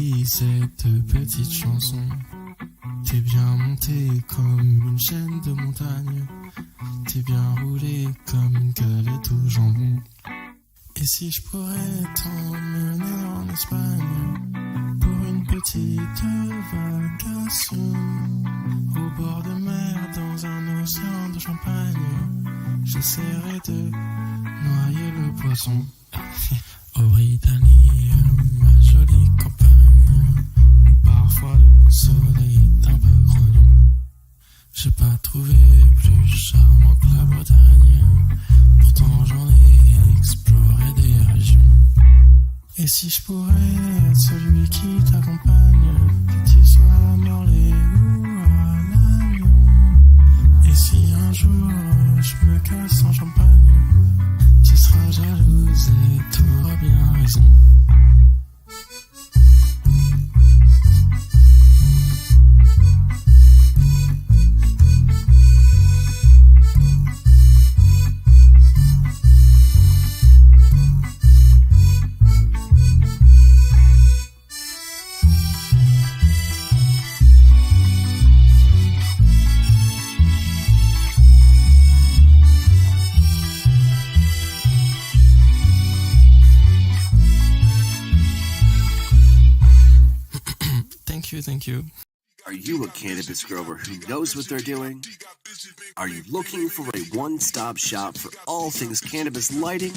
écrit cette petite chanson. T'es bien monté comme une chaîne de montagne. T'es bien roulé comme une galette au jambon. Et si je pourrais t'emmener en Espagne pour une petite vacation au bord de mer dans un océan de champagne, j'essaierai de noyer le poisson. Au Britannique, ma jolie campagne, parfois le soleil est un peu grognon. J'ai pas trouvé plus charmant que la Bretagne, pourtant j'en ai exploré des régions. Et si je pourrais être celui qui t'accompagne, que tu sois à Morlaix ou à Lannion. Et si un jour je me casse en Champagne, tu seras jalouse et t'auras bien raison. Thank you. Are you a cannabis grower who knows what they're doing? Are you looking for a one-stop shop for all things cannabis lighting?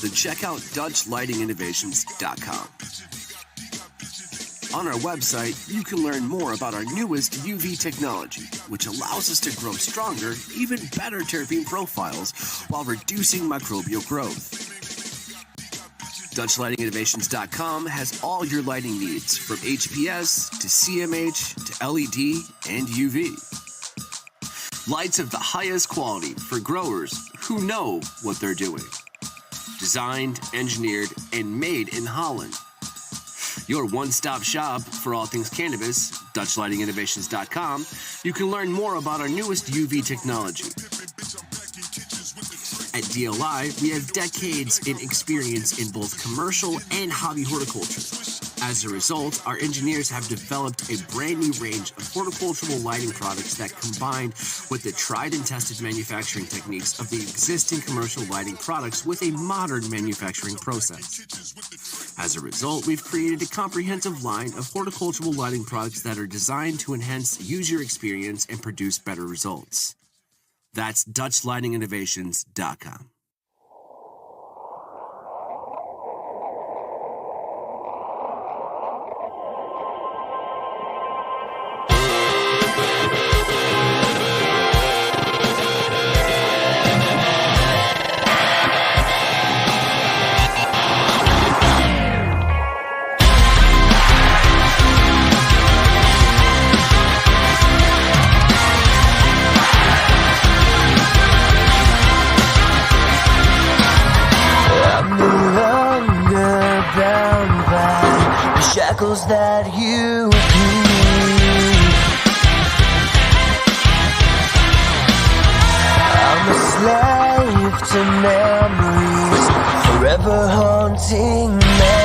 Then check out DutchLightingInnovations.com. On our website, you can learn more about our newest UV technology, which allows us to grow stronger, even better terpene profiles while reducing microbial growth. DutchLightingInnovations.com has all your lighting needs, from HPS to CMH to LED and UV. Lights of the highest quality for growers who know what they're doing. Designed, engineered, and made in Holland. Your one-stop shop for all things cannabis, DutchLightingInnovations.com. You can learn more about our newest UV technology. At DLI, we have decades in experience in both commercial and hobby horticulture. As a result, our engineers have developed a brand new range of horticultural lighting products that combine with the tried and tested manufacturing techniques of the existing commercial lighting products with a modern manufacturing process. As a result, we've created a comprehensive line of horticultural lighting products that are designed to enhance the user experience and produce better results. That's DutchLightingInnovations.com. Shackles that you keep. I'm a slave to memories, forever haunting me.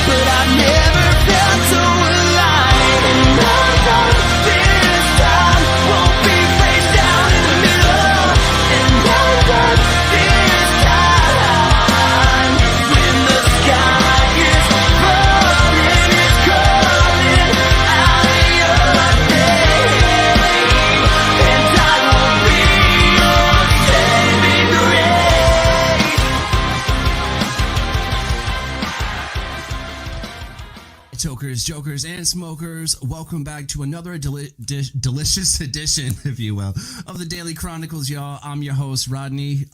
But I've never felt so alive, and no doubt this time won't be face down in the middle, and no doubt this time when the sky is falling, it's calling out of your name, and I will be your saving grace. Tokers, jokers, and smokers, welcome back to another delicious edition, if you will, of the Daily Chronicles, y'all. I'm your host, Rodney.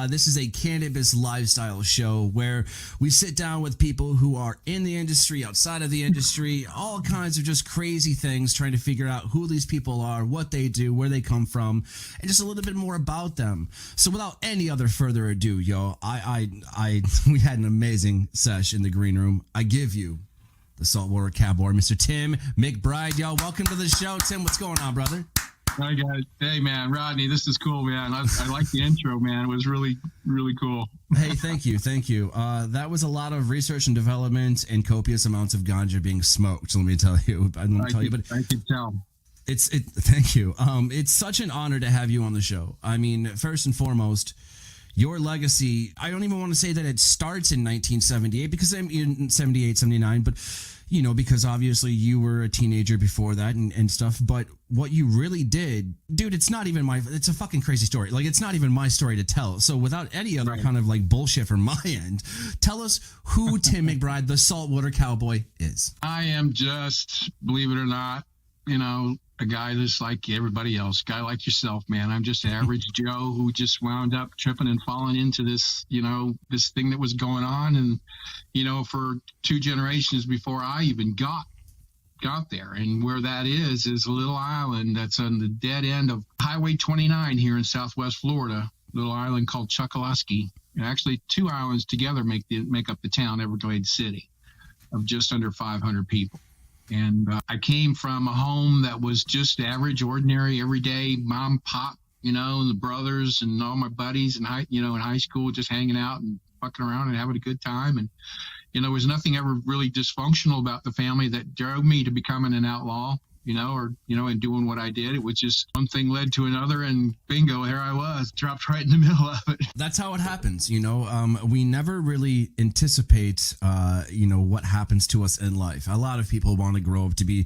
This is a cannabis lifestyle show where we sit down with people who are in the industry, outside of the industry, all kinds of just crazy things, trying to figure out who these people are, what they do, where they come from, and just a little bit more about them. So without any other further ado, y'all, we had an amazing sesh in the green room. I give you the Saltwater Cowboy, Mr. Tim McBride. Y'all, welcome to the show. Tim, what's going on, brother? I got it. Hey, man, Rodney, this is cool, man. I like the intro, man. It was really, really cool. Hey, thank you. That was a lot of research and development and copious amounts of ganja being smoked. Let me tell you. I could tell. Thank you. It's such an honor to have you on the show. I mean, first and foremost, your legacy, I don't even want to say that it starts in 1978 because I'm in 78, 79, but because obviously you were a teenager before that and stuff. But what you really did, dude, it's a fucking crazy story. Like, it's not even my story to tell. So without any other kind of like bullshit from my end, tell us who Tim McBride, the Saltwater Cowboy, is. I am just, believe it or not, a guy that's like everybody else, guy like yourself, man. I'm just an average Joe who just wound up tripping and falling into this, this thing that was going on. And, for 2 generations before I even got there. And where that is a little island that's on the dead end of Highway 29 here in Southwest Florida, little island called Chokoloskee. And actually 2 islands together make up the town, Everglades City, of just under 500 people. And I came from a home that was just average, ordinary, everyday mom, pop, and the brothers and all my buddies in high school, just hanging out and fucking around and having a good time. And, there was nothing ever really dysfunctional about the family that drove me to becoming an outlaw, and doing what I did. It was just one thing led to another, and bingo, there I was, dropped right in the middle of it. That's how it happens, we never really anticipate, what happens to us in life. A lot of people want to grow up to be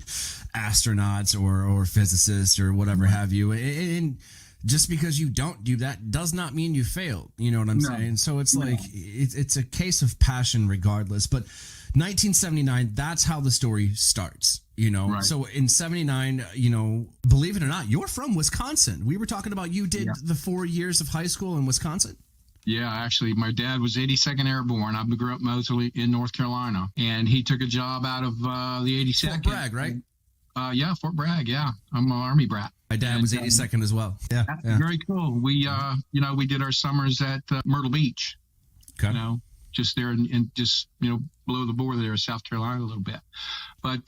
astronauts or physicists or whatever have you. And just because you don't do that does not mean you failed. You know what I'm saying? So it's like, it's a case of passion regardless. But 1979, that's how the story starts, Right. So in 79, believe it or not, you're from Wisconsin. We were talking about you did the 4 years of high school in Wisconsin. Yeah, actually, my dad was 82nd Airborne. I grew up mostly in North Carolina, and he took a job out of the 82nd. Fort Bragg, right? Yeah, Fort Bragg. Yeah, I'm an Army brat. My dad was 82nd as well. Yeah, very cool. We, we did our summers at Myrtle Beach. Okay. Just there and just below the border there, South Carolina a little bit. But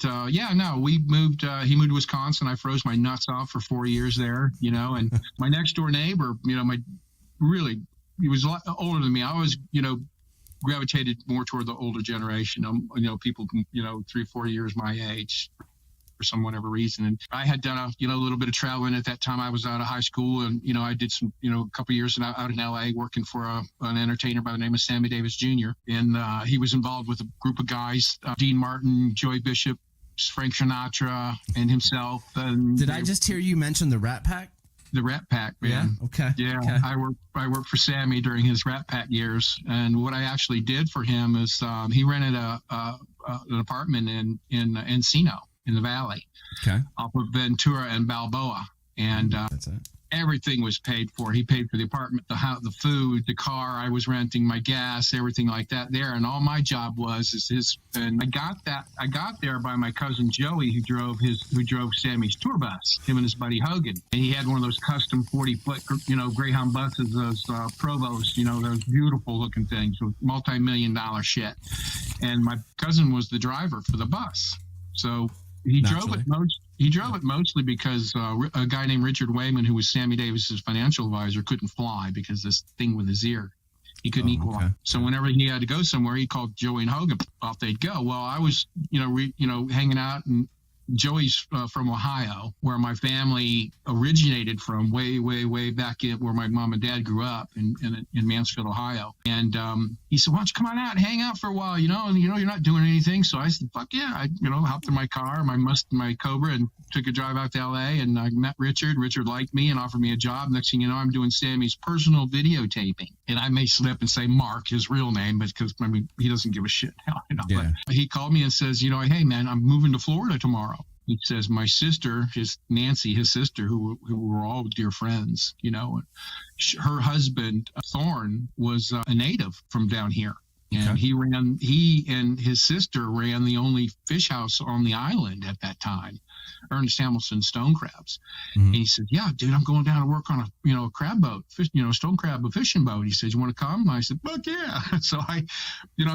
we moved. He moved to Wisconsin. I froze my nuts off for 4 years there. And my next door neighbor, he was a lot older than me. I always, gravitated more toward the older generation. People, 3-4 years my age. For some whatever reason. And I had done a little bit of traveling at that time. I was out of high school, and I did some a couple of years out in LA working for an entertainer by the name of Sammy Davis Jr. And he was involved with a group of guys, Dean Martin, Joey Bishop, Frank Sinatra, and himself. And did I just hear you mention the Rat Pack? The Rat Pack, man. Yeah. Okay. Yeah. Okay. I worked for Sammy during his Rat Pack years, and what I actually did for him is he rented an apartment in Encino, in the valley, off of Ventura and Balboa, and that's it. Everything was paid for. He paid for the apartment, the house, the food, the car I was renting, my gas, everything like that there. And all my job and I got there by my cousin Joey, who drove Sammy's tour bus, him and his buddy Hogan. And he had one of those custom 40-foot, Greyhound buses, those Provos, those beautiful looking things with multi-million-dollar shit. And my cousin was the driver for the bus. So he drove it mostly because a guy named Richard Wayman, who was Sammy Davis's financial advisor, couldn't fly because this thing with his ear, he couldn't equalize. Okay. So whenever he had to go somewhere, he called Joey and Hogan. Off they'd go. Well, I was, hanging out, and Joey's from Ohio, where my family originated from, way, way, way back in where my mom and dad grew up in Mansfield, Ohio. And he said, "Why don't you come on out and hang out for a while? You're not doing anything." So I said, "Fuck yeah!" I hopped in my car, my Cobra, and took a drive out to L.A. And I met Richard. Richard liked me and offered me a job. Next thing you know, I'm doing Sammy's personal videotaping. And I may slip and say Mark, his real name, but because he doesn't give a shit now. Yeah. But he called me and says, "Hey man, I'm moving to Florida tomorrow." He says, my sister, Nancy, his sister, who were all dear friends, her husband, Thorne, was a native from down here. And he and his sister ran the only fish house on the island at that time, Ernest Hamilton Stone Crabs. Mm-hmm. And he said, "Yeah, dude, I'm going down to work on a crab boat, stone crab, a fishing boat." He said, "You want to come?" And I said, "Fuck yeah." So and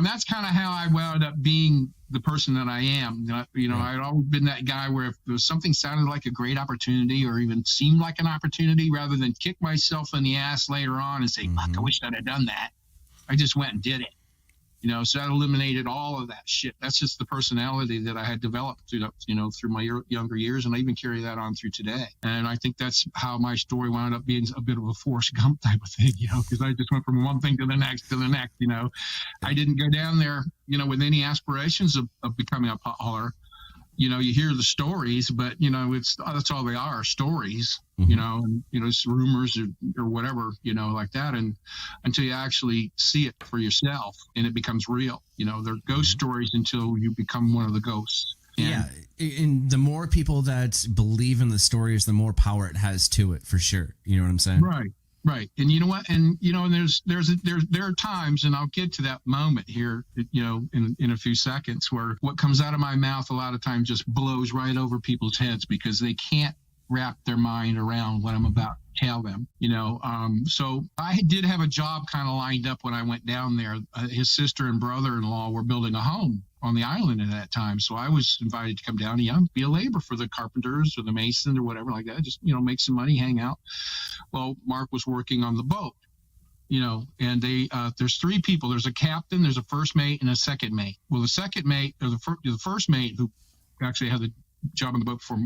that's kind of how I wound up being the person that I am. I'd always been that guy where if there was something sounded like a great opportunity or even seemed like an opportunity, rather than kick myself in the ass later on and say, fuck, I wish I'd have done that, I just went and did it. So that eliminated all of that shit. That's just the personality that I had developed through my younger years, and I even carry that on through today. And I think that's how my story wound up being a bit of a Forrest Gump type of thing, because I just went from one thing to the next. I didn't go down there, with any aspirations of becoming a pothauler. You hear the stories, but that's all they are, stories. And it's rumors or whatever, like that. And until you actually see it for yourself and it becomes real, they're ghost stories until you become one of the ghosts. And the more people that believe in the stories, the more power it has to it, for sure. You know what I'm saying? Right. And you know what? And, there are times, and I'll get to that moment here, in a few seconds, where what comes out of my mouth a lot of times just blows right over people's heads because they can't wrap their mind around what I'm about to tell them, So I did have a job kind of lined up when I went down there. His sister and brother-in-law were building a home on the island at that time. So I was invited to come down and be a labor for the carpenters or the masons or whatever like that, just, make some money, hang out. Well, Mark was working on the boat, and there's three people. There's a captain, there's a first mate, and a second mate. Well, the second mate, or the first mate, who actually had the job on the boat before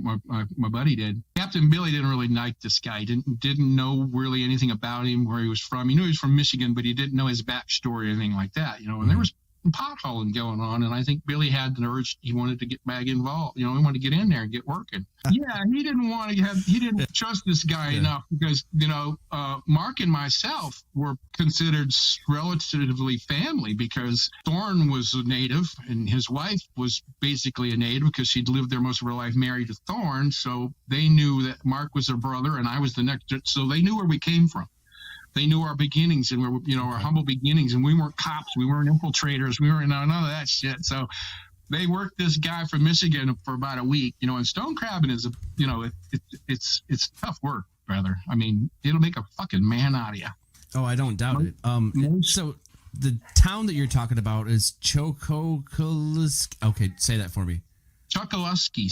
my buddy did, Captain Billy didn't really like this guy. Didn't know really anything about him, where he was from. He knew he was from Michigan, but he didn't know his backstory or anything like that, and there was potholing going on, and I think Billy had an urge. He wanted to get back involved. He wanted to get in there and get working. Yeah, he didn't trust this guy enough because Mark and myself were considered relatively family because Thorne was a native and his wife was basically a native because she'd lived there most of her life married to Thorne. So they knew that Mark was their brother and I was the next. So they knew where we came from. They knew our beginnings and our humble beginnings, and we weren't cops, we weren't infiltrators, we weren't none of that shit. So they worked this guy from Michigan for about a week, and stone crabbing is it's tough work, brother. I mean, it'll make a fucking man out of you. Oh, I don't doubt it. So the town that you're talking about is Chokoloskee. Okay, say that for me. Chokoloskee,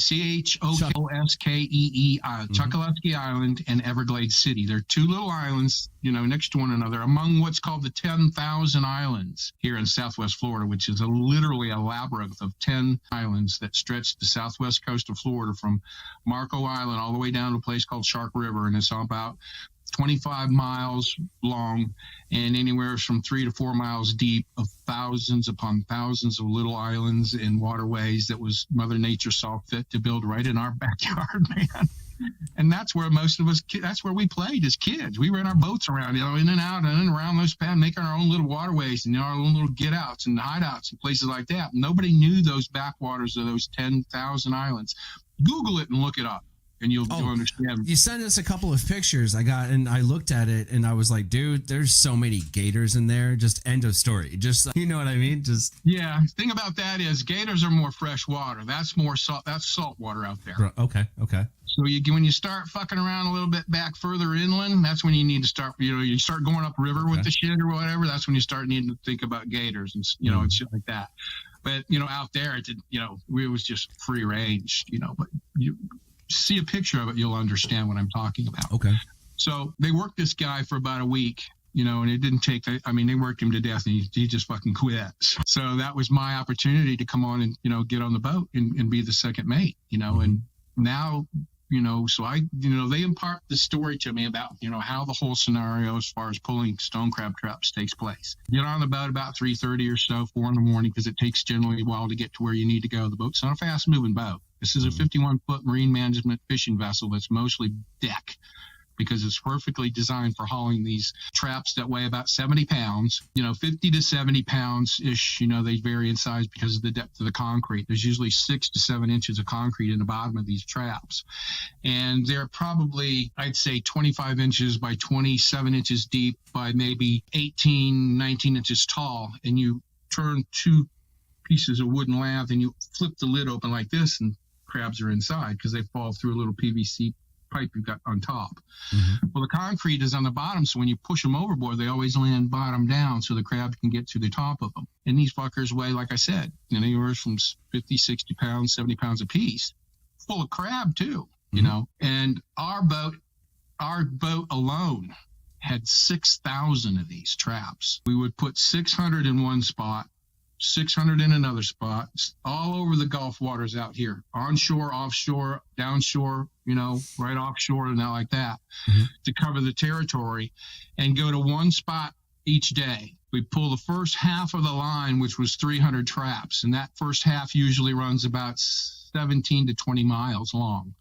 Chokoskee, Chokoloskee Island and Everglades City. They're two little islands, next to one another, among what's called the 10,000 islands here in Southwest Florida, which is literally a labyrinth of 10 islands that stretch the southwest coast of Florida from Marco Island all the way down to a place called Shark River, and it's about 25 miles long and anywhere from 3 to 4 miles deep, of thousands upon thousands of little islands and waterways that was Mother Nature saw fit to build right in our backyard, man. And that's where most of us, that's where we played as kids. We ran our boats around, in and out and around those paths, making our own little waterways and our own little get outs and hideouts and places like that. Nobody knew those backwaters of those 10,000 islands. Google it and look it up. And you'll understand. You sent us a couple of pictures and I looked at it and I was like, dude, there's so many gators in there. Just end of story. Just, you know what I mean? Yeah. Thing about that is gators are more fresh water. That's more salt. That's salt water out there. Okay. So when you start fucking around a little bit back further inland, that's when you need to start, you start going up river with the shit or whatever. That's when you start needing to think about gators and, and shit like that. But, out there, it was just free range, but you see a picture of it, you'll understand what I'm talking about. Okay. So they worked this guy for about a week, and it didn't take, they worked him to death and he just fucking quit. So that was my opportunity to come on and, get on the boat and be the second mate, and now, so I, they impart the story to me about, how the whole scenario as far as pulling stone crab traps takes place. Get on the boat about 3:30 or so, 4 in the morning, because it takes generally a while to get to where you need to go. The boat's not a fast moving boat. This is a 51-foot marine management fishing vessel that's mostly deck because it's perfectly designed for hauling these traps that weigh about 70 pounds, 50 to 70 pounds-ish. They vary in size because of the depth of the concrete. There's usually 6 to 7 inches of concrete in the bottom of these traps. And they're probably, I'd say, 25 inches by 27 inches deep by maybe 18, 19 inches tall. And you turn 2 pieces of wooden lath and you flip the lid open like this and crabs are inside because they fall through a little PVC pipe you've got on top. Mm-hmm. Well, the concrete is on the bottom, so when you push them overboard, they always land bottom down so the crab can get to the top of them. And these fuckers weigh, like I said, anywhere from 50, 60 pounds, 70 pounds a piece, full of crab too, you know. And our boat alone had 6,000 of these traps. We would put 600 in one spot, 600 in another spot, all over the Gulf waters out here, onshore, offshore, downshore, you know, right offshore and out like that, to cover the territory, and go to one spot each day. We pull the first half of the line, which was 300 traps, and that first half usually runs about 17 to 20 miles long,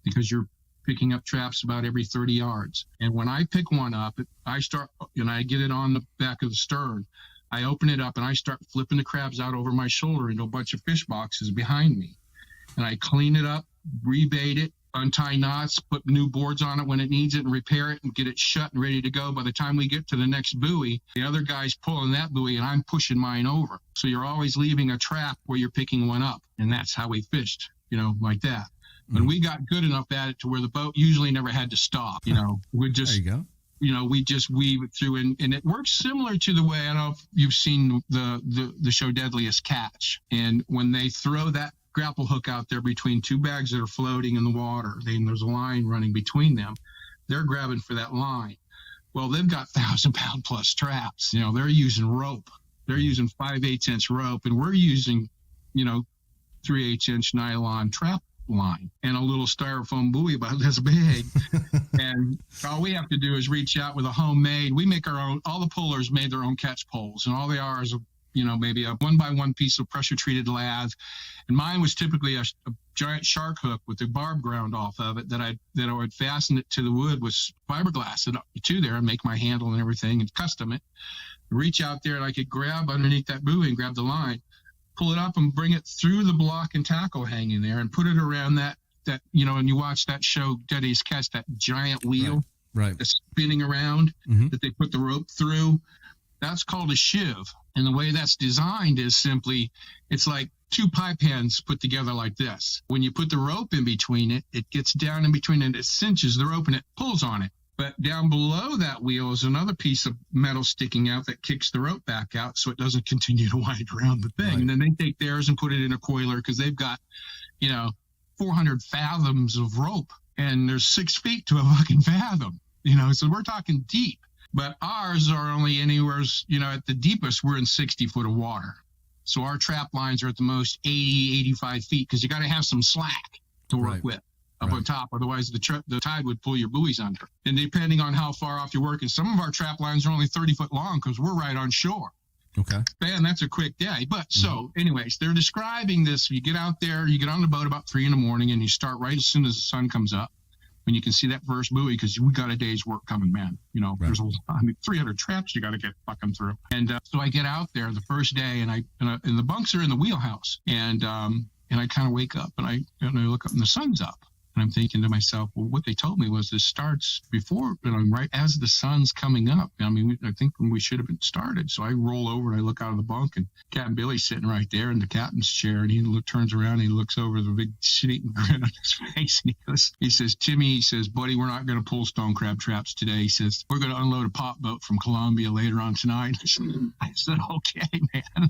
because you're picking up traps about every 30 yards. And when I pick one up, I start, and I get it on the back of the stern, I open it up and I start flipping the crabs out over my shoulder into a bunch of fish boxes behind me. And I clean it up, rebait it, untie knots, put new boards on it when it needs it, and repair it and get it shut and ready to go. By the time we get to the next buoy, the other guy's pulling that buoy and I'm pushing mine over. So you're always leaving a trap where you're picking one up. And that's how we fished, you know, like that. And we got good enough at it to where the boat usually never had to stop. You know, we just, there you go. You know, we just weave it through, and it works similar to the way, I don't know if you've seen the show Deadliest Catch. And when they throw that grapple hook out there between two bags that are floating in the water, and there's a line running between them, they're grabbing for that line. Well, they've got 1,000-pound plus traps. You know, they're using rope. They're using 5/8-inch rope, and we're using, you know, 3/8-inch nylon trap line and a little styrofoam buoy about this big. And all we have to do is reach out with a homemade, we make our own, all the pullers made their own catch poles, and all they are is, you know, maybe a 1x1 piece of pressure treated lath. And mine was typically a giant shark hook with the barb ground off of it that I would fasten it to the wood with fiberglass to there and make my handle and everything and custom it. Reach out there and I could grab underneath that buoy and grab the line, pull it up and bring it through the block and tackle hanging there and put it around that, you know, and you watch that show, Deadliest Catch, that giant wheel that's spinning around that they put the rope through. That's called a shiv. And the way that's designed is simply, it's like two pipe ends put together like this. When you put the rope in between it, it gets down in between and it cinches the rope and it pulls on it. But down below that wheel is another piece of metal sticking out that kicks the rope back out so it doesn't continue to wind around the thing. And then they take theirs and put it in a coiler because they've got, you know, 400 fathoms of rope, and there's 6 feet to a fucking fathom, you know, so we're talking deep. But ours are only anywhere, you know, at the deepest, we're in 60 foot of water. So our trap lines are at the most 80, 85 feet because you got to have some slack to work with up on top. Otherwise, the tide would pull your buoys under. And depending on how far off you're working, some of our trap lines are only 30 foot long because we're right on shore. Okay. Man, that's a quick day. But so anyways, they're describing this. You get out there, you get on the boat about 3 a.m, and you start right as soon as the sun comes up. When you can see that first buoy, because we got a day's work coming, man. You know, there's 300 traps you got to get fucking through. And so I get out there the first day, and the bunks are in the wheelhouse, and I kind of wake up and I look up and the sun's up. And I'm thinking to myself, well, what they told me was this starts before, you know, right as the sun's coming up. I mean, I think when we should have been started. So I roll over and I look out of the bunk, and Captain Billy's sitting right there in the captain's chair, and he turns around and he looks over the big shit-eating grin on his face, and he says, Timmy, he says, buddy, we're not going to pull stone crab traps today. He says, we're going to unload a pop boat from Colombia later on tonight. I said, okay, man.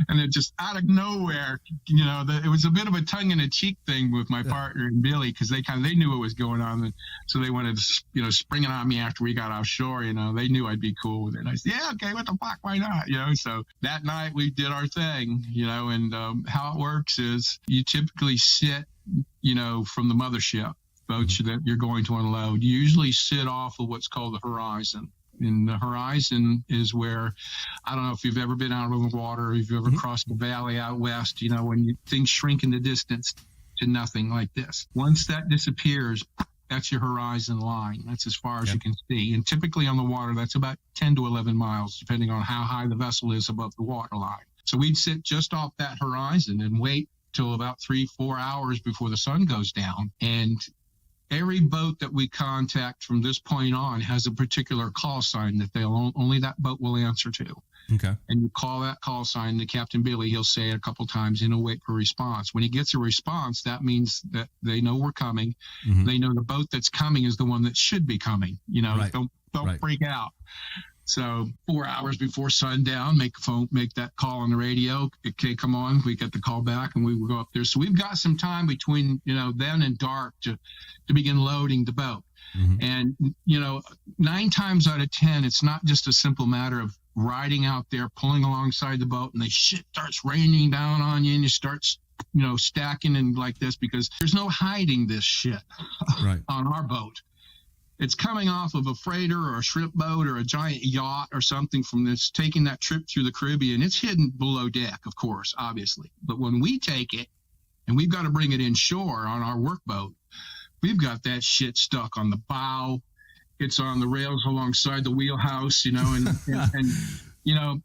And it just out of nowhere, you know, it was a bit of a tongue-in-a-cheek thing with my partner and Billy, because they knew what was going on, and so they wanted to, you know, spring it on me after we got offshore. You know, they knew I'd be cool with it. And I said, yeah, okay, what the fuck, why not? You know, so that night we did our thing, you know, and how it works is you typically sit, you know, from the mothership boats that you're going to unload. You usually sit off of what's called the horizon. And the horizon is where, I don't know if you've ever been out on the water, or if you've ever crossed the valley out west, you know, when things shrink in the distance to nothing like this. Once that disappears, that's your horizon line. That's as far as you can see. And typically on the water, that's about 10 to 11 miles, depending on how high the vessel is above the water line. So we'd sit just off that horizon and wait till about 3-4 hours before the sun goes down. And every boat that we contact from this point on has a particular call sign that only that boat will answer to. Okay. And you call that call sign to Captain Billy. He'll say it a couple times and he'll wait for a response. When he gets a response, that means that they know we're coming. Mm-hmm. They know the boat that's coming is the one that should be coming. You know, Right. don't freak out. So 4 hours before sundown, make that call on the radio. Okay, come on. We get the call back and we will go up there. So we've got some time between, then and dark to begin loading the boat. Mm-hmm. And, 9 times out of 10, it's not just a simple matter of riding out there, pulling alongside the boat, and the shit starts raining down on you and you start, stacking and like this, because there's no hiding this shit Right. on our boat. It's coming off of a freighter or a shrimp boat or a giant yacht or something from this, taking that trip through the Caribbean. It's hidden below deck, of course, obviously. But when we take it and we've got to bring it inshore on our workboat, we've got that shit stuck on the bow. It's on the rails alongside the wheelhouse, and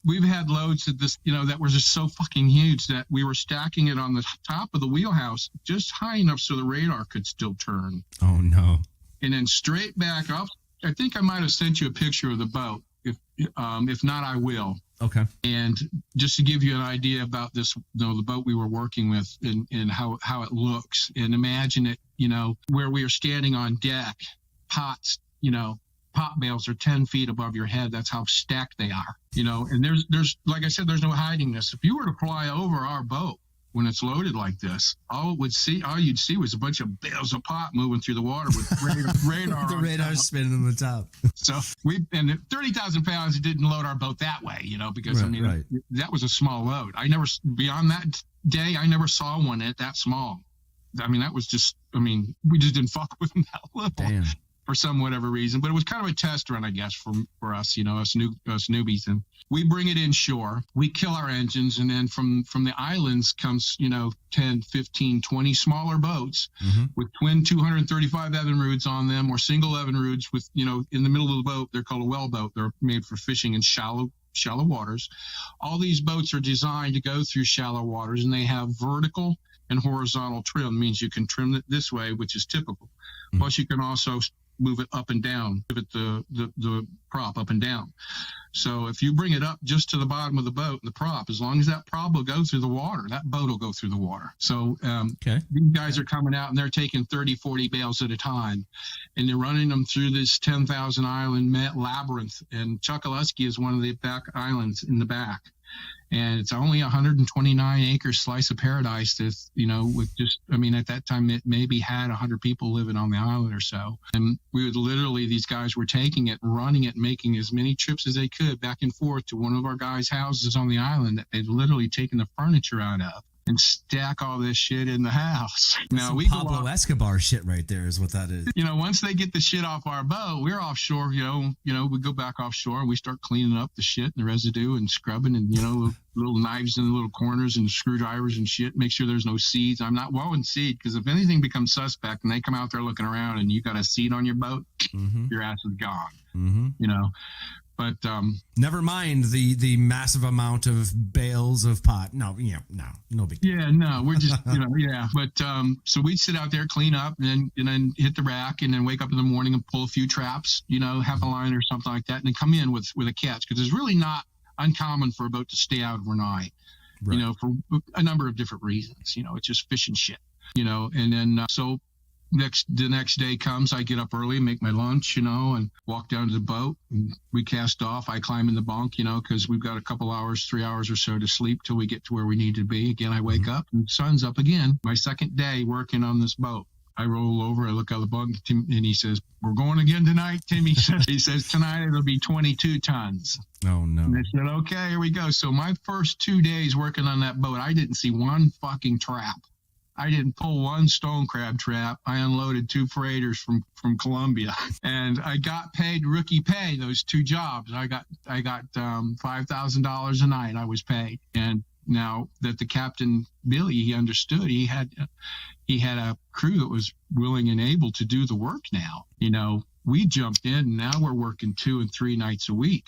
we've had loads of this, that were just so fucking huge that we were stacking it on the top of the wheelhouse just high enough so the radar could still turn. Oh, no. And then straight back up. I think I might have sent you a picture of the boat. If not, I will. Okay. And just to give you an idea about this, the boat we were working with and how it looks, and imagine it, where we are standing on deck, pots, pot bales are 10 feet above your head. That's how stacked they are, and there's, like I said, there's no hiding this. If you were to fly over our boat when it's loaded like this, all you'd see was a bunch of bales of pot moving through the water with radar. The radar spinning on the top. So and at 30,000 pounds, it didn't load our boat that way, because Right. that was a small load. Beyond that day, I never saw one that small. I mean, that was just, we just didn't fuck with them that little. Damn. For some whatever reason, but it was kind of a test run, I guess, for us, us newbies. And we bring it inshore, we kill our engines, and then from the islands comes 10, 15, 20 smaller boats Mm-hmm. with twin 235 Evinrudes on them, or single Evinrudes with in the middle of the boat. They're called a well boat. They're made for fishing in shallow waters. All these boats are designed to go through shallow waters, and they have vertical and horizontal trim. Means you can trim it this way, which is typical. Mm-hmm. Plus you can also move it up and down, pivot the prop up and down. So if you bring it up just to the bottom of the boat, the prop, as long as that prop will go through the water, that boat will go through the water. So Okay. These guys are coming out and they're taking 30, 40 bales at a time, and they're running them through this 10,000 island labyrinth. And Chokoloskee is one of the back islands in the back. And it's only 129 acre slice of paradise that, with just, at that time, it maybe had 100 people living on the island or so. And these guys were taking it, running it, making as many trips as they could back and forth to one of our guys' houses on the island that they'd literally taken the furniture out of and stack all this shit in the house. Now Some we go Pablo off, Escobar shit right there is what that is. once they get the shit off our boat, we're offshore, we go back offshore and we start cleaning up the shit and the residue and scrubbing and, little knives in the little corners and screwdrivers and shit. Make sure there's no seeds. I'm not blowing seed, because if anything becomes suspect and they come out there looking around and you got a seed on your boat, Mm-hmm. your ass is gone, Mm-hmm. But Never mind the massive amount of bales of pot. No big deal. yeah, no, we're just, yeah. But so we'd sit out there, clean up, and then hit the rack, and then wake up in the morning and pull a few traps, half a line or something like that, and then come in with a catch, because it's really not uncommon for a boat to stay out overnight, Right. for a number of different reasons. It's just fishing shit, and then so the next day comes, I get up early, make my lunch, and walk down to the boat, and we cast off. I climb in the bunk, because we've got a couple hours, 3 hours or so to sleep till we get to where we need to be. Again, I wake up and the sun's up again. My second day working on this boat. I roll over, I look out the bunk, and he says, "We're going again tonight, Tim." He says, "Tonight it'll be 22 tons. Oh, no. And I said, "Okay, here we go." So my first 2 days working on that boat, I didn't see one fucking trap. I didn't pull one stone crab trap. I unloaded 2 freighters from Colombia, and I got paid rookie pay those 2 jobs. I got $5,000 a night. I was paid. And now that the Captain Billy, he understood, he had a crew that was willing and able to do the work. Now, we jumped in, and now we're working 2 and 3 nights a week.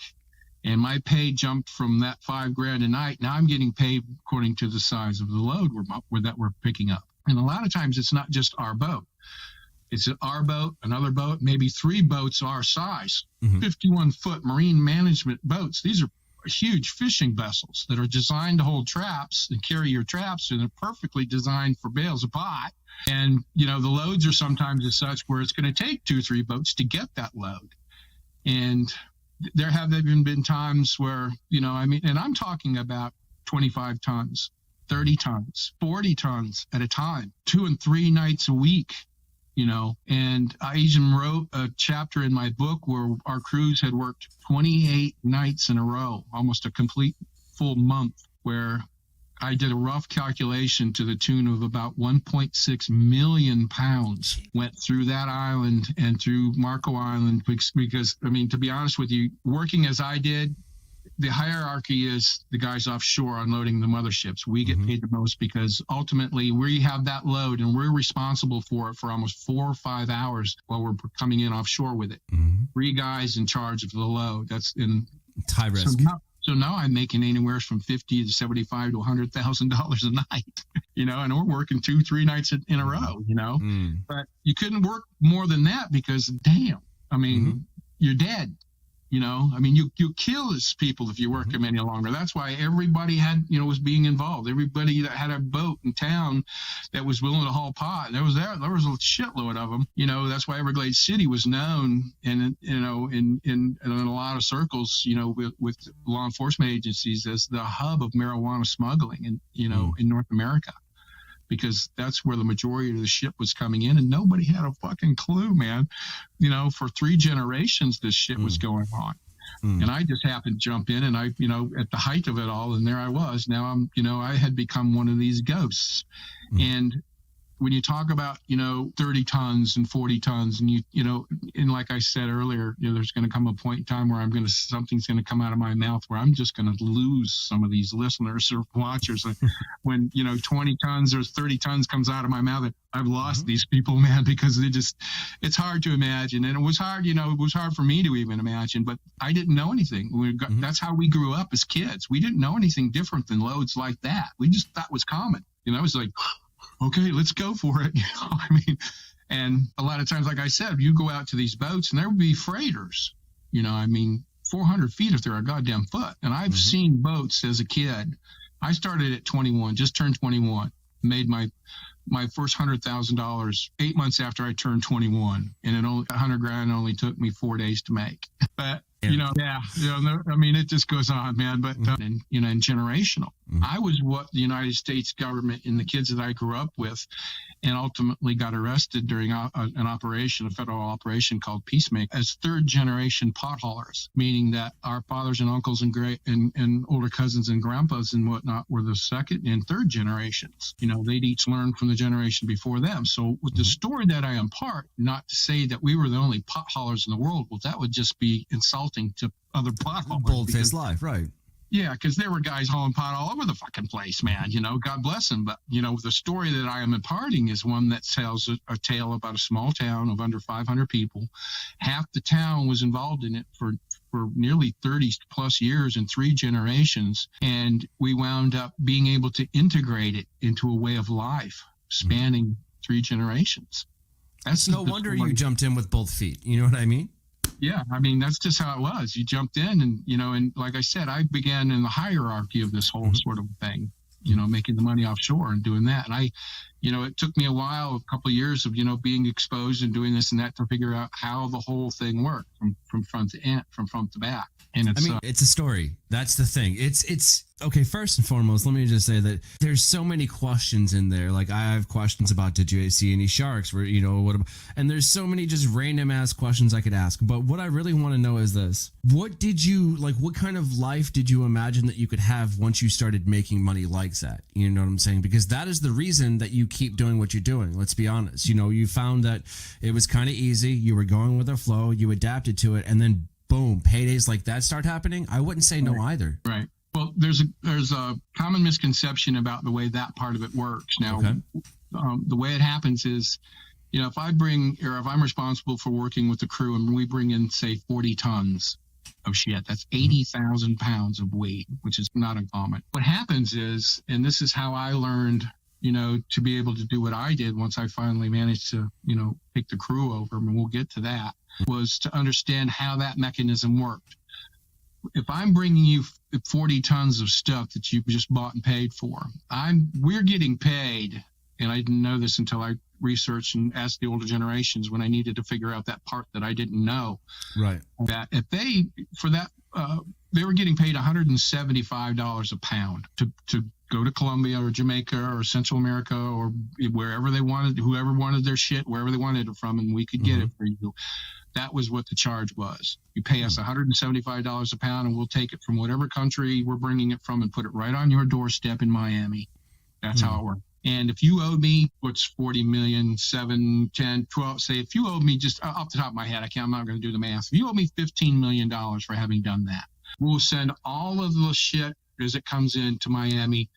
And my pay jumped from that $5,000 a night. Now I'm getting paid according to the size of the load that we're picking up. And a lot of times it's not just our boat. It's our boat, another boat, maybe 3 boats our size, Mhm. 51-foot marine management boats. These are huge fishing vessels that are designed to hold traps and carry your traps, and they're perfectly designed for bales of pot. And, the loads are sometimes as such where it's going to take 2-3 boats to get that load. And there have even been times where, and I'm talking about 25 tons, 30 tons, 40 tons at a time, 2 and 3 nights a week, and I even wrote a chapter in my book where our crews had worked 28 nights in a row, almost a complete full month, where I did a rough calculation to the tune of about 1.6 million pounds went through that island and through Marco Island because, to be honest with you, working as I did, the hierarchy is the guys offshore unloading the motherships. We get paid the most because ultimately we have that load and we're responsible for it for almost 4 or 5 hours while we're coming in offshore with it. 3 guys in charge of the load. That's in high risk. So now I'm making anywhere from $50 to $75 to $100,000 a night, and we're working 2-3 nights in a row, But you couldn't work more than that because, damn, you're dead. You kill these people if you work them any longer. That's why everybody had, was being involved. Everybody that had a boat in town that was willing to haul pot, there was a shitload of them. That's why Everglades City was known, and in a lot of circles, with law enforcement agencies as the hub of marijuana smuggling, in North America. Because that's where the majority of the ship was coming in, and nobody had a fucking clue, man. For 3 generations, this shit was going on. And I just happened to jump in, and I, at the height of it all, and there I was. Now I had become one of these ghosts. And when you talk about, 30 tons and 40 tons, and and like I said earlier, there's going to come a point in time where something's going to come out of my mouth where I'm just going to lose some of these listeners or watchers. When 20 tons or 30 tons comes out of my mouth, I've lost these people, man, because it's hard to imagine. And it was hard, it was hard for me to even imagine, but I didn't know anything. That's how we grew up as kids. We didn't know anything different than loads like that. We just thought was common. It was like, okay, let's go for it. And a lot of times, like I said, you go out to these boats and there would be freighters, 400 feet if they're a goddamn foot. And I've seen boats as a kid. I started at 21, just turned 21, made my first $100,000 8 months after I turned 21. And $100,000 only took me 4 days to make. But, it just goes on, man. But, and generational. I was what the United States government and the kids that I grew up with and ultimately got arrested during a federal operation called Peacemaker as 3rd generation pot haulers, meaning that our fathers and uncles and older cousins and grandpas and whatnot were the 2nd and 3rd generations. They'd each learned from the generation before them. So with the story that I impart, not to say that we were the only pot haulers in the world, well, that would just be insulting to other pot haulers. Bold-faced life, right. Yeah, because there were guys hauling pot all over the fucking place, man. God bless them. But, the story that I am imparting is one that tells a tale about a small town of under 500 people. Half the town was involved in it for nearly 30 plus years and 3 generations. And we wound up being able to integrate it into a way of life spanning 3 generations. That's no wonder you jumped in with both feet. You know what I mean? Yeah, that's just how it was. You jumped in and, and like I said, I began in the hierarchy of this whole sort of thing, making the money offshore and doing that. And it took me a while, a couple of years of, being exposed and doing this and that to figure out how the whole thing worked from front to end, from front to back. And it's a story. That's the thing. It's okay. First and foremost, let me just say that there's so many questions in there. Like I have questions about, did you see any sharks? Where, and there's so many just random ass questions I could ask. But what I really want to know is this: what kind of life did you imagine that you could have once you started making money like that? You know what I'm saying? Because that is the reason that you keep doing what you're doing. Let's be honest. You found that it was kind of easy. You were going with the flow. You adapted to it, and then boom, paydays like that start happening. I wouldn't say no either. Right. Well, there's a common misconception about the way that part of it works. Now, the way it happens is, if I'm responsible for working with the crew and we bring in, say, 40 tons of shit, that's 80,000 pounds of weight, which is not uncommon. What happens is, and this is how I learned, to be able to do what I did once I finally managed to, take the crew over, and we'll get to that, was to understand how that mechanism worked. if I'm bringing you 40 tons of stuff that you just bought and paid for, we're getting paid. And I didn't know this until I researched and asked the older generations when I needed to figure out that part that I didn't know. Right. That if they were getting paid $175 a pound to go to Colombia or Jamaica or Central America or wherever they wanted, whoever wanted their shit, wherever they wanted it from, and we could get it for you. That was what the charge was. You pay us $175 a pound, and we'll take it from whatever country we're bringing it from and put it right on your doorstep in Miami. That's how it worked. And if you owed me, what's 40 million, 7, 10, 12, say if you owed me, just off the top of my head, I'm not going to do the math. If you owe me $15 million for having done that, we'll send all of the shit as it comes into Miami,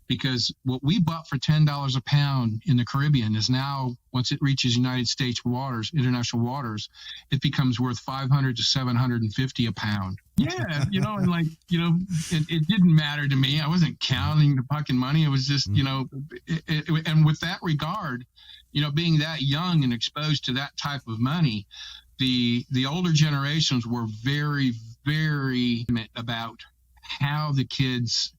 because what we bought for $10 a pound in the Caribbean is now, once it reaches United States waters, international waters, it becomes worth $500 to $750 a pound. Yeah, and it didn't matter to me. I wasn't counting the fucking money. It was just, and with that regard, being that young and exposed to that type of money, the older generations were very, very about how the kids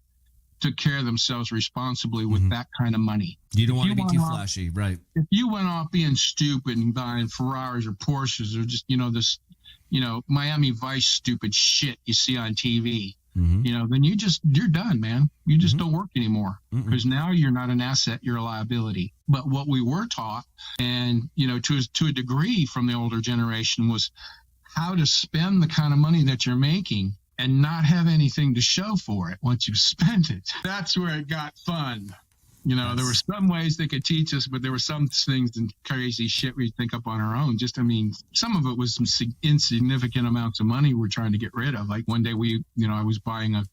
took care of themselves responsibly with that kind of money. You don't want to be too flashy, right? If you went off being stupid and buying Ferraris or Porsches or just, this, Miami Vice stupid shit you see on TV, then you're done, man. You just don't work anymore because now you're not an asset, you're a liability. But what we were taught, and, to a degree from the older generation, was how to spend the kind of money that you're making and not have anything to show for it once you've spent it. That's where it got fun. There were some ways they could teach us, but there were some things and crazy shit we think up on our own. Some of it was some insignificant amounts of money we're trying to get rid of. Like one day I was buying a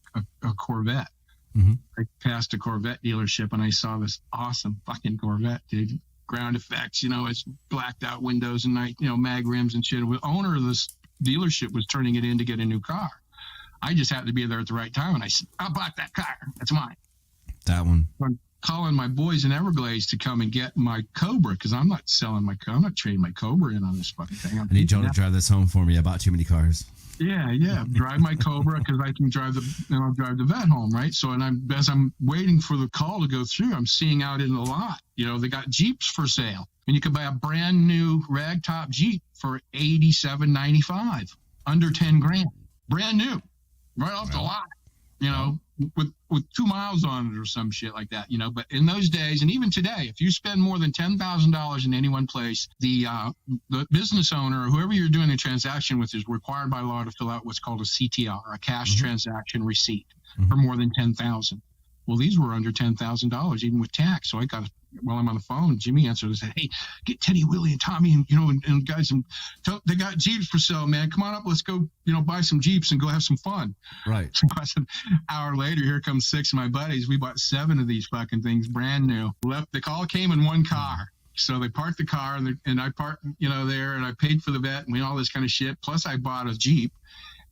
Corvette. I passed a Corvette dealership and I saw this awesome fucking Corvette, dude. Ground effects, it's blacked out windows and mag rims and shit. The owner of this dealership was turning it in to get a new car. I just happened to be there at the right time, and I said, I bought that car. That's mine. That one. I'm calling my boys in Everglades to come and get my Cobra, because I'm not trading my Cobra in on this fucking thing. I need Joe to drive this home for me. I bought too many cars. Yeah. Drive my Cobra, because I can drive the vet home, right? So, and as I'm waiting for the call to go through, I'm seeing out in the lot, they got Jeeps for sale. And you can buy a brand new ragtop Jeep for $87.95, under 10 grand. Brand new. Right off the lot, with 2 miles on it or some shit like that, But in those days, and even today, if you spend more than $10,000 in any one place, the business owner or whoever you're doing the transaction with is required by law to fill out what's called a CTR, a cash transaction receipt, for more than $10,000. Well, these were under $10,000, even with tax. So while I'm on the phone, Jimmy answered and said, "Hey, get Teddy, Willie, and Tommy, and guys, they got Jeeps for sale, man. Come on up, let's go, buy some Jeeps and go have some fun." Right. So I said, hour later, here comes 6 of my buddies. We bought 7 of these fucking things, brand new. They all came in one car. So they parked the car, and I parked, there, and I paid for the vet and all this kind of shit. Plus, I bought a Jeep.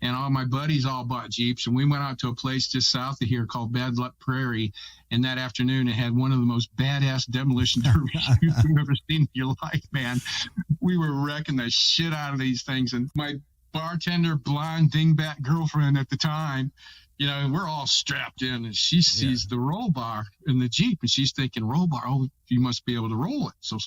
And all my buddies all bought Jeeps, and we went out to a place just south of here called Bad Luck Prairie. And that afternoon, it had one of the most badass demolition derbies you've ever seen in your life, man. We were wrecking the shit out of these things. And my bartender, blonde, dingbat girlfriend at the time, we're all strapped in, and she sees the roll bar in the Jeep, and she's thinking, roll bar, oh, you must be able to roll it. So,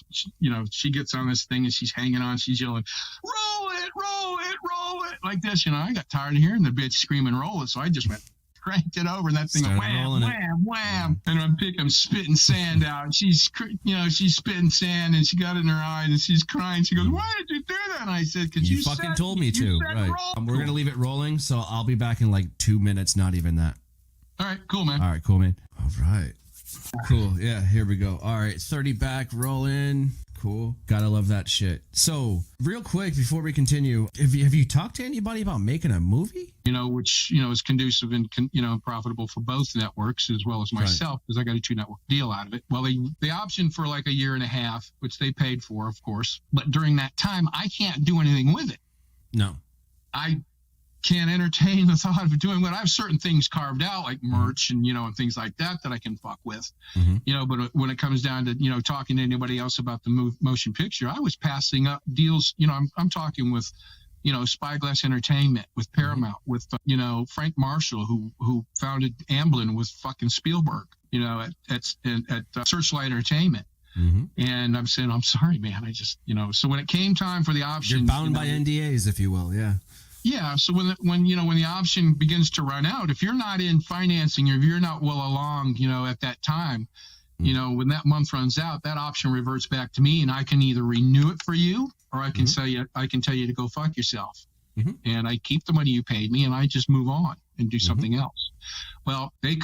she gets on this thing, and she's hanging on, she's yelling, roll it, roll it, roll it, like this. I got tired of hearing the bitch screaming, roll it, so I just cranked it over, and that thing went wham, wham, wham. And I'm spitting sand out, and she's spitting sand, and she got it in her eyes, and she's crying. She goes, "Why did you do that?" And I said, "Because you fucking told me to." Right. We're gonna leave it rolling, so I'll be back in like 2 minutes. Not even that. All right, cool, man. All right. Cool. Yeah, here we go. All right, 30 back, rolling. Cool. Gotta love that shit. So, real quick before we continue, have you talked to anybody about making a movie? Which is conducive and profitable for both networks as well as myself, because I got a 2-network deal out of it. Well, they optioned for like a year and a half, which they paid for, of course. But during that time, I can't do anything with it. No. I can't entertain the thought of doing what I have certain things carved out, like merch and and things like that I can fuck with. But when it comes down to talking to anybody else about the motion picture, I was passing up deals. I'm talking with Spyglass Entertainment, with Paramount, with Frank Marshall, who founded Amblin with fucking Spielberg, at Searchlight Entertainment. Mm-hmm. And I'm saying, I'm sorry, man. I just, so when it came time for the option, you're bound by NDAs, if you will. Yeah. Yeah. So when the option begins to run out, if you're not in financing, or if you're not well along, at that time, when that month runs out, that option reverts back to me, and I can either renew it for you, or I can tell you to go fuck yourself. Mm-hmm. And I keep the money you paid me, and I just move on and do something else. Well, they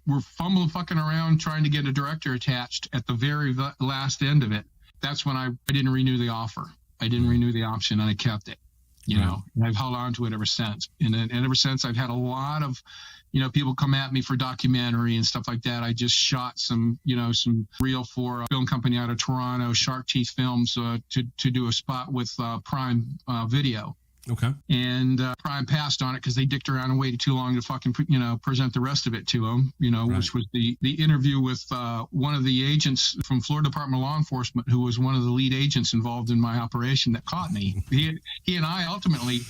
were fucking around trying to get a director attached at the very last end of it. That's when I didn't renew the offer. I didn't renew the option, and I kept it, and I've held on to it ever since. And ever since, I've had a lot of, people come at me for documentary and stuff like that. I just shot some reel for a film company out of Toronto, Shark Teeth Films, to do a spot with Prime Video. Okay. And Prime passed on it because they dicked around and waited too long to fucking, present the rest of it to them, which was the interview with one of the agents from Florida Department of Law Enforcement, who was one of the lead agents involved in my operation that caught me. He and I ultimately,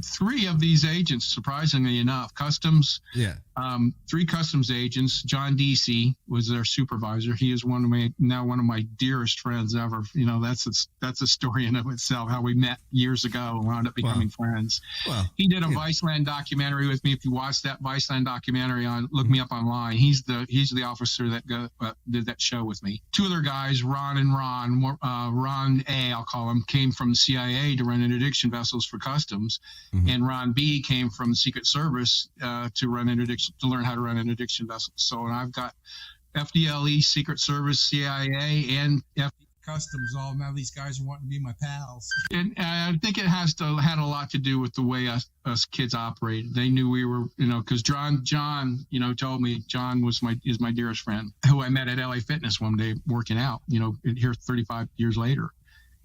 3 of these agents, surprisingly enough, customs, 3 customs agents. John Deasy was their supervisor. He is one of my dearest friends ever. That's a story in of itself, how we met years ago and wound up becoming friends. Well, he did a Viceland documentary with me. If you watch that Viceland documentary, look me up online. He's the officer that did that show with me. 2 other guys, Ron A, I'll call him, came from the CIA to run interdiction vessels for customs. Mm-hmm. And Ron B came from the Secret Service to learn how to run interdiction vessels. So, and I've got FDLE, Secret Service, CIA, and Customs. All now these guys are wanting to be my pals. And I think it had a lot to do with the way us kids operated. They knew we were, because John, told me John is my dearest friend, who I met at LA Fitness one day working out. Here 35 years later.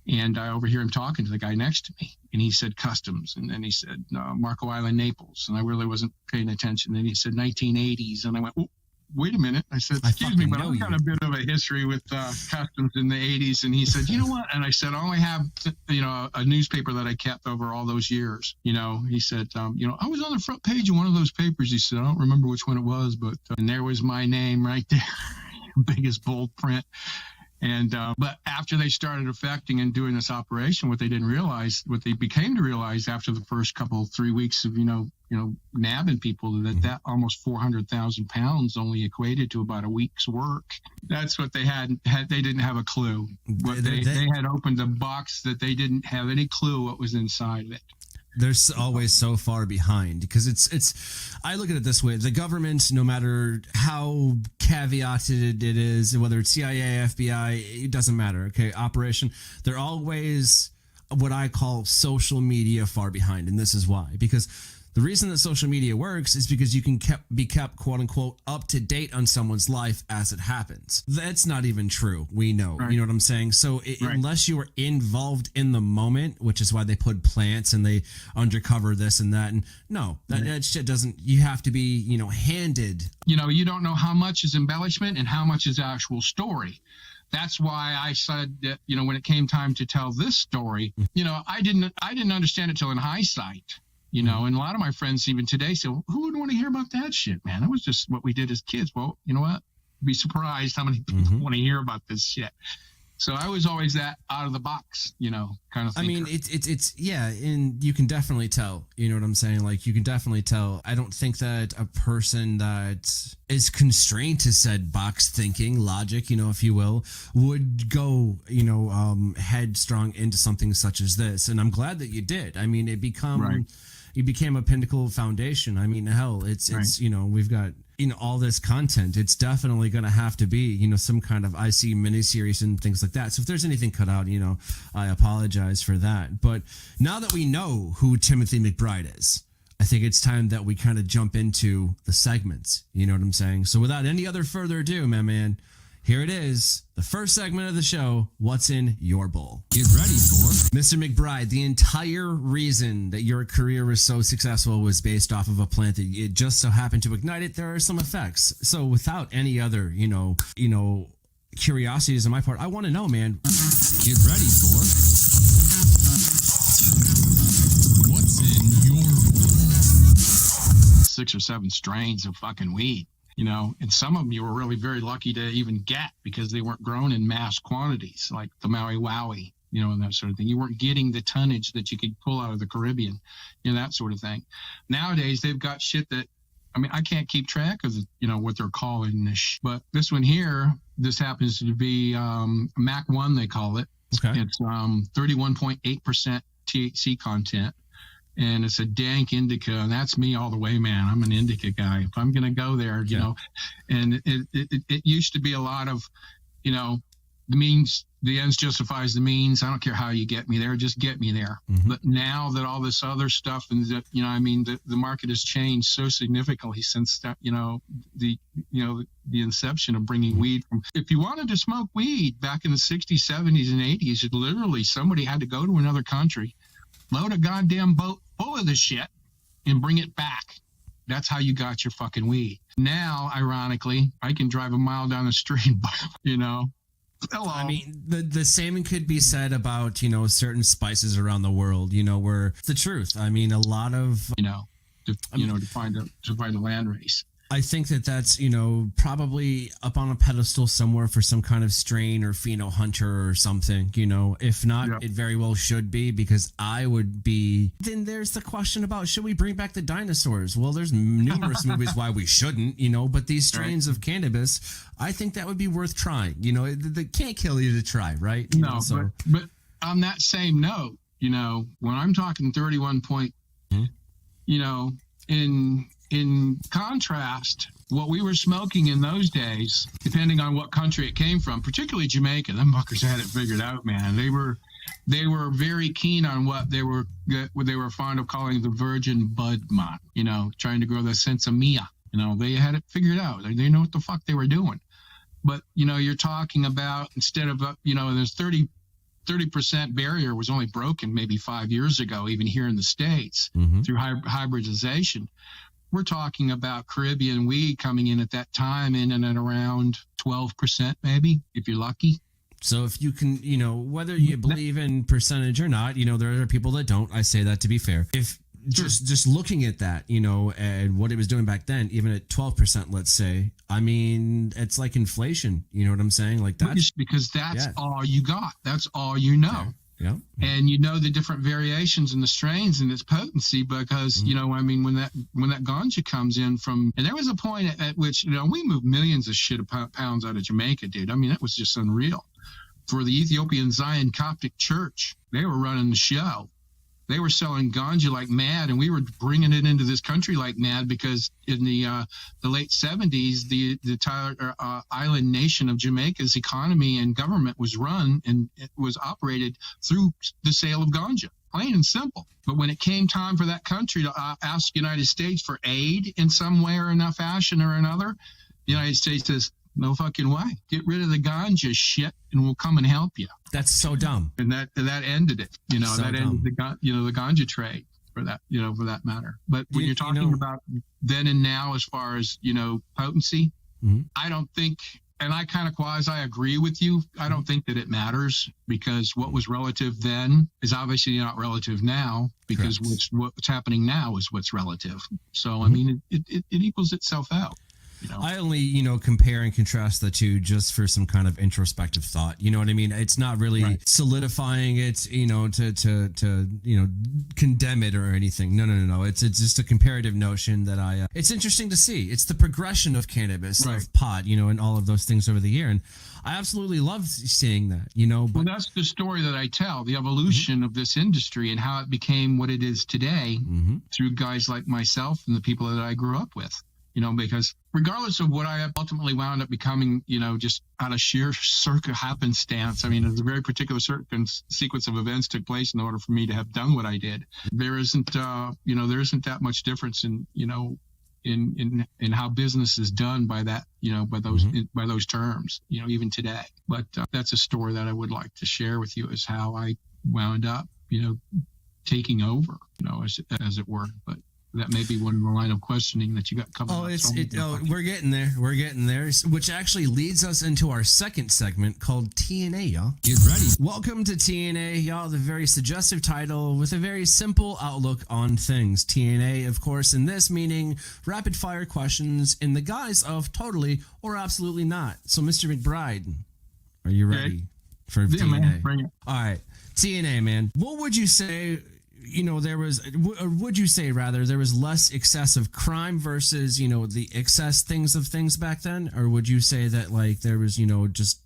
And I overhear him talking to the guy next to me, and he said Customs, and then he said Marco Island, Naples, and I really wasn't paying attention. Then he said 1980s, and I went, oh, wait a minute. I said, excuse me, but I've got a bit of a history with Customs in the 80s. And he said, you know what? And I said, I only have, a newspaper that I kept over all those years. He said, I was on the front page of one of those papers. He said, I don't remember which one it was, but and there was my name right there, biggest bold print. And but after they started affecting and doing this operation, what they became to realize after the first 3 weeks of nabbing people, that almost 400,000 pounds only equated to about a week's work. That's what they had. They didn't have a clue. They had opened a box that they didn't have any clue what was inside of it. They're always so far behind because it's I look at it this way. The government, no matter how caveated it is, whether it's CIA, FBI, it doesn't matter. Okay. Operation. They're always what I call social media far behind. And this is why, because the reason that social media works is because you can be kept, quote unquote, up to date on someone's life as it happens. That's not even true. We know. Right. You know what I'm saying? So unless you are involved in the moment, which is why they put plants and they undercover this and that. And no, that shit doesn't, you have to be, handed. You don't know how much is embellishment and how much is actual story. That's why I said that, when it came time to tell this story, I didn't understand it till in hindsight. And a lot of my friends even today say, well, who would want to hear about that shit, man? That was just what we did as kids. Well, you know what? Be surprised how many people want to hear about this shit. So I was always that out of the box, kind of thinker. I mean, it's and you can definitely tell, you know what I'm saying? Like, you can definitely tell. I don't think that a person that is constrained to said box thinking, logic, if you will, would go, headstrong into something such as this. And I'm glad that you did. I mean, it became a pinnacle foundation. I mean, hell, it's we've got all this content. It's definitely going to have to be some kind of IC miniseries and things like that. So if there's anything cut out, I apologize for that. But now that we know who Timothy McBride is, I think it's time that we kind of jump into the segments. You know what I'm saying? So without any other further ado, my man, here it is, the first segment of the show, What's in Your Bowl? Get ready for Mr. McBride. The entire reason that your career was so successful was based off of a plant that it just so happened to ignite it. There are some effects. So without any other, curiosities on my part, I want to know, man. Get ready for 6 or 7 strains of fucking weed, and some of them you were really very lucky to even get because they weren't grown in mass quantities, like the Maui Wowie, and that sort of thing. You weren't getting the tonnage that you could pull out of the Caribbean, that sort of thing. Nowadays, they've got shit that, I can't keep track of, what they're calling this, but this one here, this happens to be Mac 1, they call it. Okay. It's 31.8% THC content. And it's a dank indica, and that's me all the way, man. I'm an indica guy. If I'm going to go there, and it used to be a lot of, the means, the ends justifies the means. I don't care how you get me there, just get me there. Mm-hmm. But now that all this other stuff, and the market has changed so significantly since that, the inception of bringing weed from. If you wanted to smoke weed back in the 60s, 70s, and 80s, it literally somebody had to go to another country, load a goddamn boat full of the shit, and bring it back. That's how you got your fucking weed. Now, ironically, I can drive a mile down the street, Hello. I mean, the same could be said about, certain spices around the world, where it's the truth. I mean, a lot of, to find a land race. I think that's, probably up on a pedestal somewhere for some kind of strain or pheno hunter or something, if not, It very well should be, because I would be. Then there's the question about, should we bring back the dinosaurs? Well, there's numerous movies why we shouldn't, but these strains of cannabis, I think that would be worth trying. They can't kill you to try, right? But on that same note, when I'm talking 31 point, in contrast, what we were smoking in those days, depending on what country it came from, particularly Jamaica, them fuckers had it figured out, man. They were very keen on what they were fond of calling the virgin bud man, trying to grow the sensimilla. They had it figured out. They know what the fuck they were doing. But, you're talking about, instead of, there's 30% barrier was only broken maybe 5 years ago, even here in the States, through hybridization. We're talking about Caribbean weed coming in at that time in and at around 12%, maybe, if you're lucky. So if you can, whether you believe in percentage or not, there are people that don't. I say that to be fair. If just looking at that, and what it was doing back then, even at 12%, let's say, I mean, it's like inflation. You know what I'm saying? Like that's because that's all you got. That's all you know. Okay. Yeah. And the different variations in the strains and its potency, because when that ganja comes in from, and there was a point at which we moved millions of shit pounds out of Jamaica, dude. I mean, that was just unreal. For the Ethiopian Zion Coptic Church, they were running the show. They were selling ganja like mad, and we were bringing it into this country like mad, because in the late 70s, the entire island nation of Jamaica's economy and government was run, and it was operated through the sale of ganja, plain and simple. But when it came time for that country to ask the United States for aid in some way or enough fashion or another, the United States says, no fucking way. Get rid of the ganja shit, and we'll come and help you. That's so dumb. And that ended it. Ended the ganja trade for that. For that matter. But when you're talking about then and now, as far as potency, I don't think, and I kind of quasi agree with you. I don't think that it matters, because what was relative then is obviously not relative now, because what's happening now is what's relative. So I mean, it equals itself out. I only, compare and contrast the two just for some kind of introspective thought. You know what I mean? It's not really solidifying it, to condemn it or anything. No. It's just a comparative notion that it's interesting to see. It's the progression of cannabis, of pot, and all of those things over the year. And I absolutely love seeing that, But, well, that's the story that I tell, the evolution of this industry and how it became what it is today through guys like myself and the people that I grew up with. Because regardless of what I ultimately wound up becoming, just out of sheer happenstance, I mean, there's a very particular sequence of events took place in order for me to have done what I did. There isn't that much difference in how business is done by that, by those terms, even today. But that's a story that I would like to share with you, is how I wound up, taking over, as it were. But That may be one of the line of questioning that you got coming up. We're getting there. Which actually leads us into our second segment called TNA, y'all. Get ready. Welcome to TNA, y'all. The very suggestive title with a very simple outlook on things. TNA, of course, in this meaning rapid fire questions in the guise of totally or absolutely not. So, Mr. McBride, are you ready for TNA? Man, bring it. All right, TNA, man. What would you say? There was less excessive crime versus, the excess things back then? Or would you say that, like, there was, just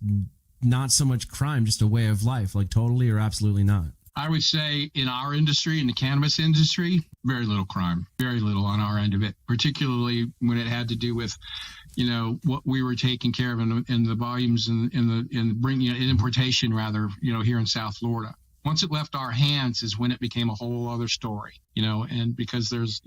not so much crime, just a way of life, like totally or absolutely not? I would say in our industry, in the cannabis industry, very little crime, very little on our end of it, particularly when it had to do with, what we were taking care of in the volumes in bringing importation rather, here in South Florida. Once it left our hands is when it became a whole other story, and because there's,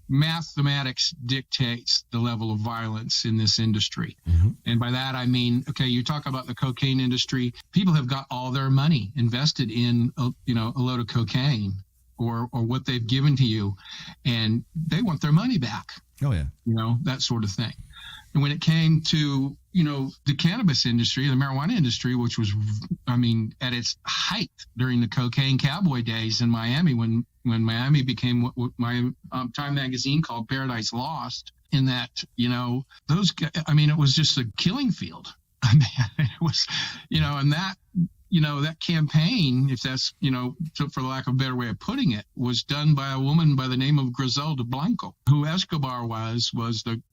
mathematics dictates the level of violence in this industry. Mm-hmm. And by that, I mean, okay, you talk about the cocaine industry. People have got all their money invested in, a load of cocaine or what they've given to you, and they want their money back. Oh, yeah. That sort of thing. And when it came to, the cannabis industry, the marijuana industry, which was, at its height during the Cocaine Cowboy days in Miami, when Miami became what my Time magazine called Paradise Lost, in that, those guys, it was just a killing field. It was, and that, that campaign, if that's, for lack of a better way of putting it, was done by a woman by the name of Griselda Blanco, who Escobar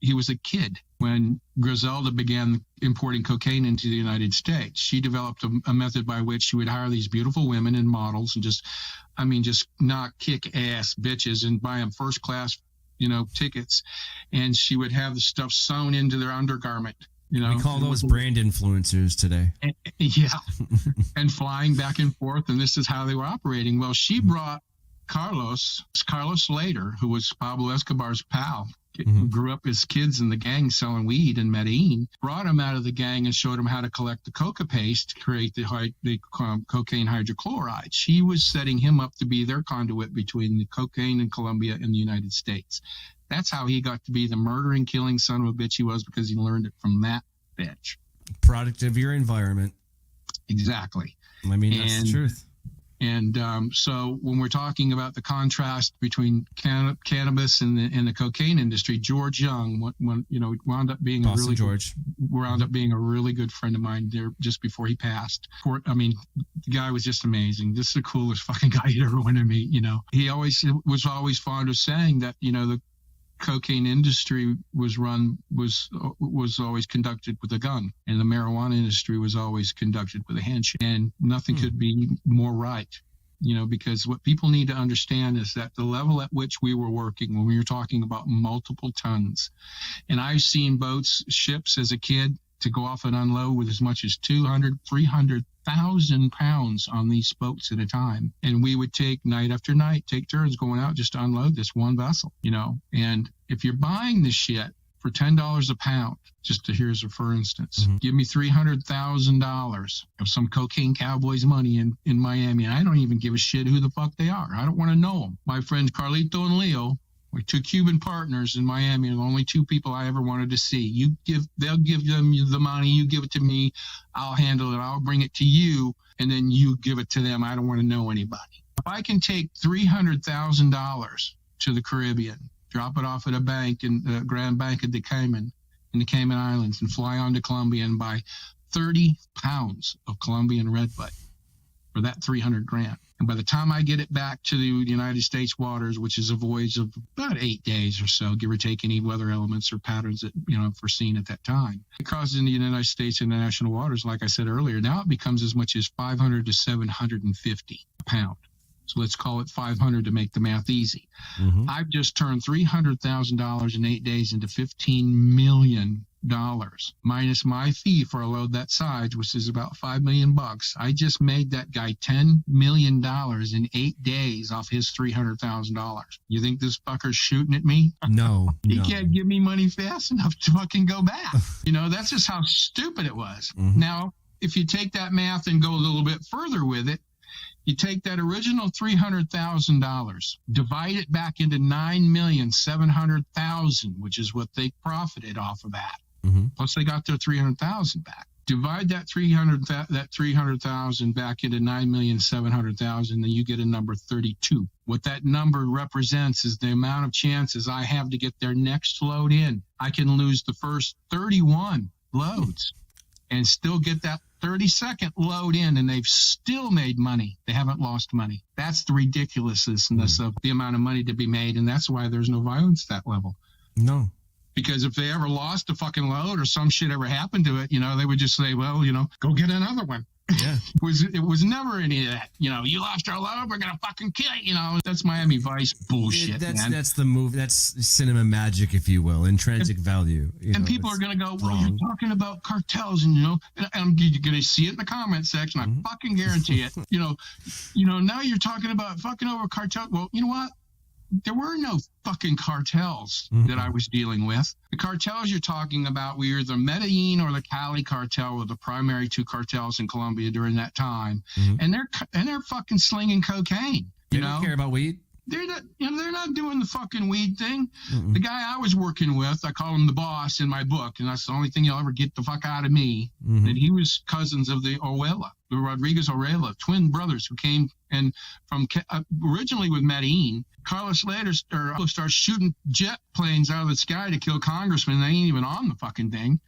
he was a kid when Griselda began importing cocaine into the United States. She developed a method by which she would hire these beautiful women and models and just not kick ass bitches and buy them first class, tickets. And she would have the stuff sewn into their undergarment. We call those brand influencers today. Yeah. And flying back and forth. And this is how they were operating. Well, she brought Carlos Slater, who was Pablo Escobar's pal, who grew up as kids in the gang selling weed in Medellin, brought him out of the gang and showed him how to collect the coca paste to create the cocaine hydrochloride. She was setting him up to be their conduit between the cocaine in Colombia and the United States. That's how he got to be the murdering, killing son of a bitch he was, because he learned it from that bitch. Product of your environment. Exactly. That's the truth. And so when we're talking about the contrast between cannabis and the cocaine industry, George Young, wound up being a really good friend of mine there just before he passed. The guy was just amazing. This is the coolest fucking guy you'd ever want to meet. He was always fond of saying that the cocaine industry was always conducted with a gun, and the marijuana industry was always conducted with a handshake, and nothing could be more right. Because what people need to understand is that the level at which we were working when we were talking about multiple tons, and I've seen ships as a kid to go off and unload with as much as 300,000 pounds on these boats at a time. And we would take turns going out just to unload this one vessel, and if you're buying this shit for $10 a pound, here's a for instance, give me $300,000 of some cocaine cowboys money in Miami. And I don't even give a shit who the fuck they are. I don't want to know them. My friends Carlito and Leo, we're two Cuban partners in Miami, are the only two people I ever wanted to see. They'll give them the money, you give it to me, I'll handle it, I'll bring it to you, and then you give it to them. I don't want to know anybody. If I can take $300,000 to the Caribbean, drop it off at a bank in the Grand Bank of the Cayman Islands, and fly on to Colombia and buy 30 pounds of Colombian redbud for that $300,000. And by the time I get it back to the United States waters, which is a voyage of about 8 days or so, give or take any weather elements or patterns that, foreseen at that time, because in the United States international waters, like I said earlier, now it becomes as much as 500 to 750 a pound. So let's call it 500 to make the math easy. I've just turned $300,000 in 8 days into $15 million, minus my fee for a load that size, which is about $5 million. I just made that guy $10 million in 8 days off his $300,000. You think this fucker's shooting at me? No. He can't give me money fast enough to fucking go back. That's just how stupid it was. Now, if you take that math and go a little bit further with it, You take that original $300,000, divide it back into 9,700,000, which is what they profited off of that. Plus they got their 300,000 back. Divide that 300,000 back into 9,700,000, then you get a number 32. What that number represents is the amount of chances I have to get their next load in. I can lose the first 31 loads and still get that 32nd load in, and they've still made money. They haven't lost money. That's the ridiculousness of the amount of money to be made, and that's why there's no violence at that level. No. Because if they ever lost a fucking load or some shit ever happened to it, they would just say, well, go get another one. Yeah. It was never any of that. You lost our load, we're going to fucking kill it. That's Miami Vice bullshit, man. That's the move. That's cinema magic, if you will, intrinsic value. And people are going to go, well, you're talking about cartels, and, and you're going to see it in the comment section. I fucking guarantee it. Now you're talking about fucking over cartel. Well, you know what? There were no fucking cartels that I was dealing with. The cartels you're talking about were either Medellin or the Cali cartel were the primary two cartels in Colombia during that time. And they're fucking slinging cocaine. They don't care about weed. They're not, they're not doing the fucking weed thing. The guy I was working with, I call him the boss in my book, and that's the only thing you'll ever get the fuck out of me. And he was cousins of the Rodriguez Orella, twin brothers who came and from originally with Medellin. Carlos later starts shooting jet planes out of the sky to kill congressmen. They ain't even on the fucking thing.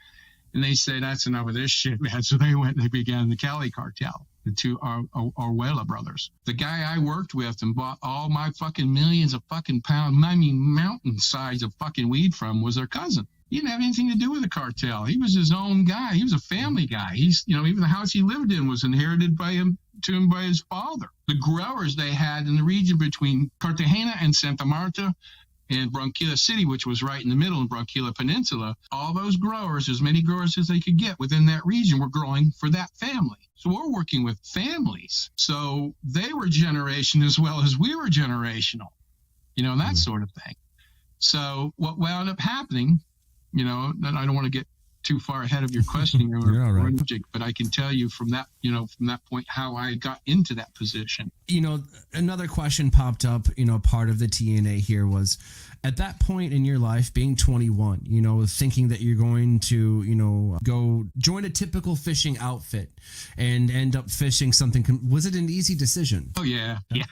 And they say, that's enough of this shit, man. So they began the Cali cartel, the two Orella brothers. The guy I worked with and bought all my fucking millions of fucking mountain size of fucking weed from was their cousin. He didn't have anything to do with the cartel. He was his own guy. He was a family guy. He's, even the house he lived in was inherited by him by his father. The growers they had in the region between Cartagena and Santa Marta and Barranquilla City, which was right in the middle of Barranquilla Peninsula, all those growers, as many growers as they could get within that region, were growing for that family. So we're working with families. So they were generation as well as we were generational, that sort of thing. So what wound up happening, that I don't want to get too far ahead of your question, but I can tell you from that point how I got into that position. Another question popped up, part of the TNA here was at that point in your life, being 21, thinking that you're going to, go join a typical fishing outfit and end up fishing something. Was it an easy decision? Oh, yeah. Yeah.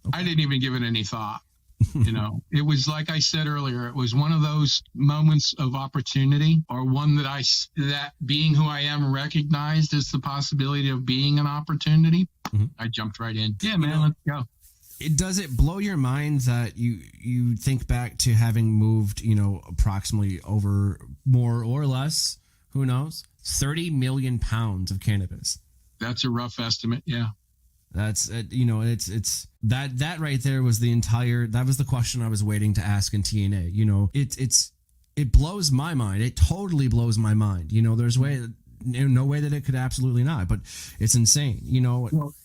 Okay. I didn't even give it any thought. It was like I said earlier, it was one of those moments of opportunity, or one that being who I am recognized as the possibility of being an opportunity. I jumped right in. Yeah, man, let's go. Does it blow your mind that you think back to having moved, approximately over more or less, who knows, 30 million pounds of cannabis? That's a rough estimate. Yeah. That's it's that right there was that was the question I was waiting to ask in TNA. It blows my mind. It totally blows my mind. There's no way that it could absolutely not, but it's insane. Well,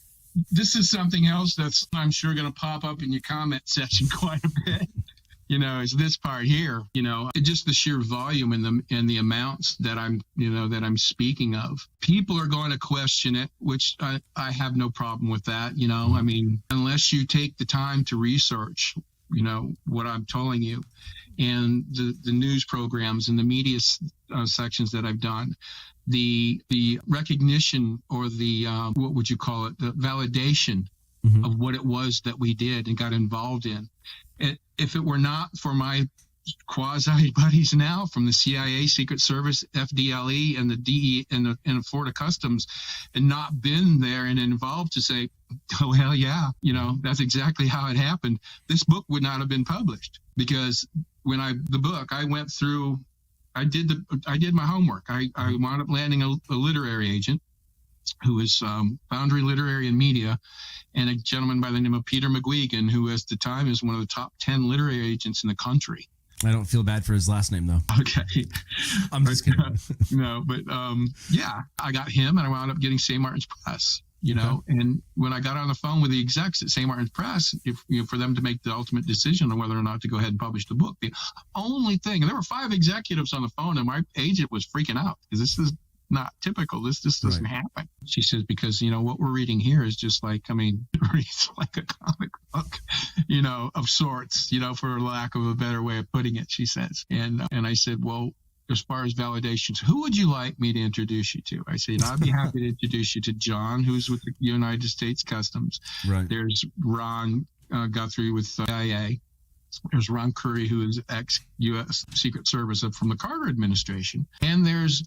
this is something else that's I'm sure going to pop up in your comment section quite a bit. Is this part here, just the sheer volume and the amounts that I'm speaking of. People are going to question it, which I have no problem with that. I mean, unless you take the time to research, what I'm telling you, and the news programs and the media sections that I've done, the recognition or the, what would you call it? The validation of what it was that we did and got involved in. If it were not for my quasi buddies now from the CIA, Secret Service, FDLE, and the DE and the Florida Customs, and not been there and involved to say, oh hell yeah, that's exactly how it happened, this book would not have been published. Because when I went through, I did my homework. I wound up landing a literary agent who is Foundry Literary and Media, and a gentleman by the name of Peter McGuigan, who at the time is one of the top 10 literary agents in the country. I don't feel bad for his last name, though. Okay. I'm just kidding. No, but I got him, and I wound up getting St. Martin's Press, and when I got on the phone with the execs at St. Martin's Press, for them to make the ultimate decision on whether or not to go ahead and publish the book, the only thing, and there were 5 executives on the phone, and my agent was freaking out because this is not typical. This doesn't happen. She says, because, what we're reading here is just like, it's like a comic book, of sorts, for lack of a better way of putting it, she says. And I said, well, as far as validations, who would you like me to introduce you to? I said, I'd be happy to introduce you to John, who's with the United States Customs. Right. There's Ron Guthrie with CIA. There's Ron Curry, who is ex-U.S. Secret Service from the Carter administration. And there's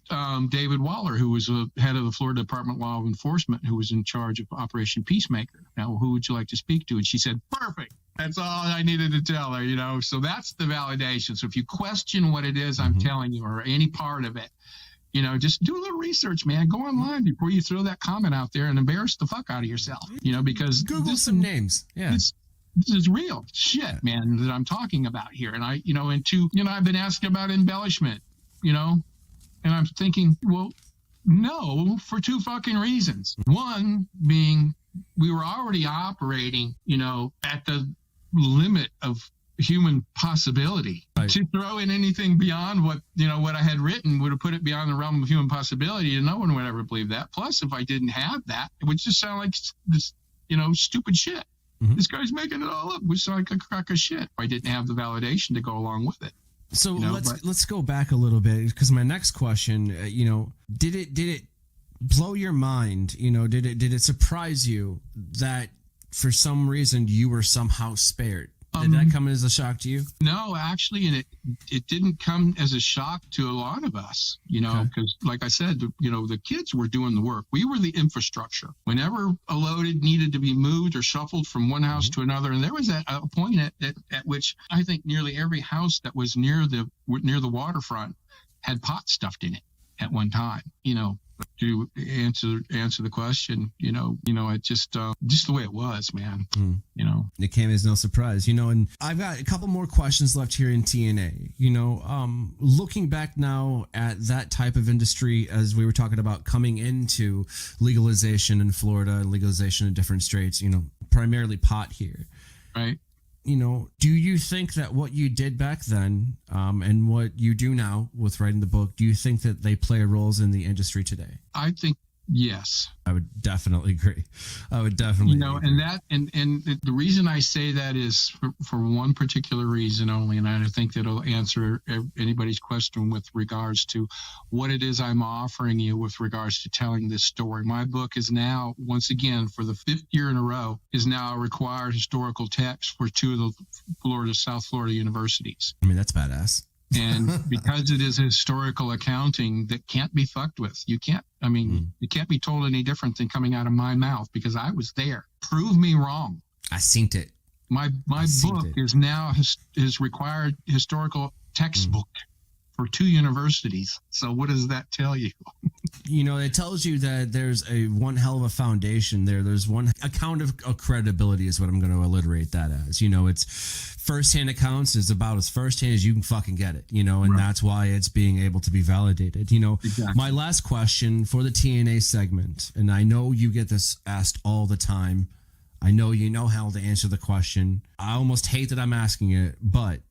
David Waller, who was head of the Florida Department of Law Enforcement, who was in charge of Operation Peacemaker. Now, who would you like to speak to? And she said, perfect. That's all I needed to tell her, So that's the validation. So if you question what it is I'm telling you or any part of it, just do a little research, man. Go online before you throw that comment out there and embarrass the fuck out of yourself, because Google some names. Yeah. This is real shit, man, that I'm talking about here. And I've been asked about embellishment, and I'm thinking, well, no, for two fucking reasons. One being we were already operating, at the limit of human possibility. Right. To throw in anything beyond what I had written would have put it beyond the realm of human possibility, and no one would ever believe that. Plus, if I didn't have that, it would just sound like this, stupid shit. Mm-hmm. This guy's making it all up, which sounds like a crock of shit. I didn't have the validation to go along with it. So let's go back a little bit, because my next question, did it blow your mind? Did it surprise you that for some reason you were somehow spared? Did that come as a shock to you? No, actually, and it didn't come as a shock to a lot of us, because like I said, the kids were doing the work. We were the infrastructure. Whenever a load needed to be moved or shuffled from one house to another, and there was a point at which I think nearly every house that was near the waterfront had pot stuffed in it at one time, to answer the question, it just the way it was, man. It came as no surprise, and I've got a couple more questions left here in TNA. Looking back now at that type of industry, as we were talking about coming into legalization in Florida and legalization in different states, primarily pot here, right? Do you think that what you did back then and what you do now with writing the book, do you think that they play roles in the industry today? I think yes. I would definitely agree. agree. And the reason I say that is for one particular reason only, and I think that'll answer anybody's question with regards to what it is I'm offering you with regards to telling this story. My book is now, once again, for the 5th year in a row, is now a required historical text for 2 of the South Florida universities. That's badass. And because it is historical accounting that can't be fucked with, you can't be told any different than coming out of my mouth, because I was there. Prove me wrong. I seen it. My book is now his required historical textbook for 2 universities. So what does that tell you? It tells you that there's one hell of a foundation there. There's one account of credibility is what I'm going to alliterate that as. It's firsthand accounts is about as firsthand as you can fucking get it, and that's why it's being able to be validated. Exactly. My last question for the TNA segment, and I know you get this asked all the time. I know you know how to answer the question. I almost hate that I'm asking it, but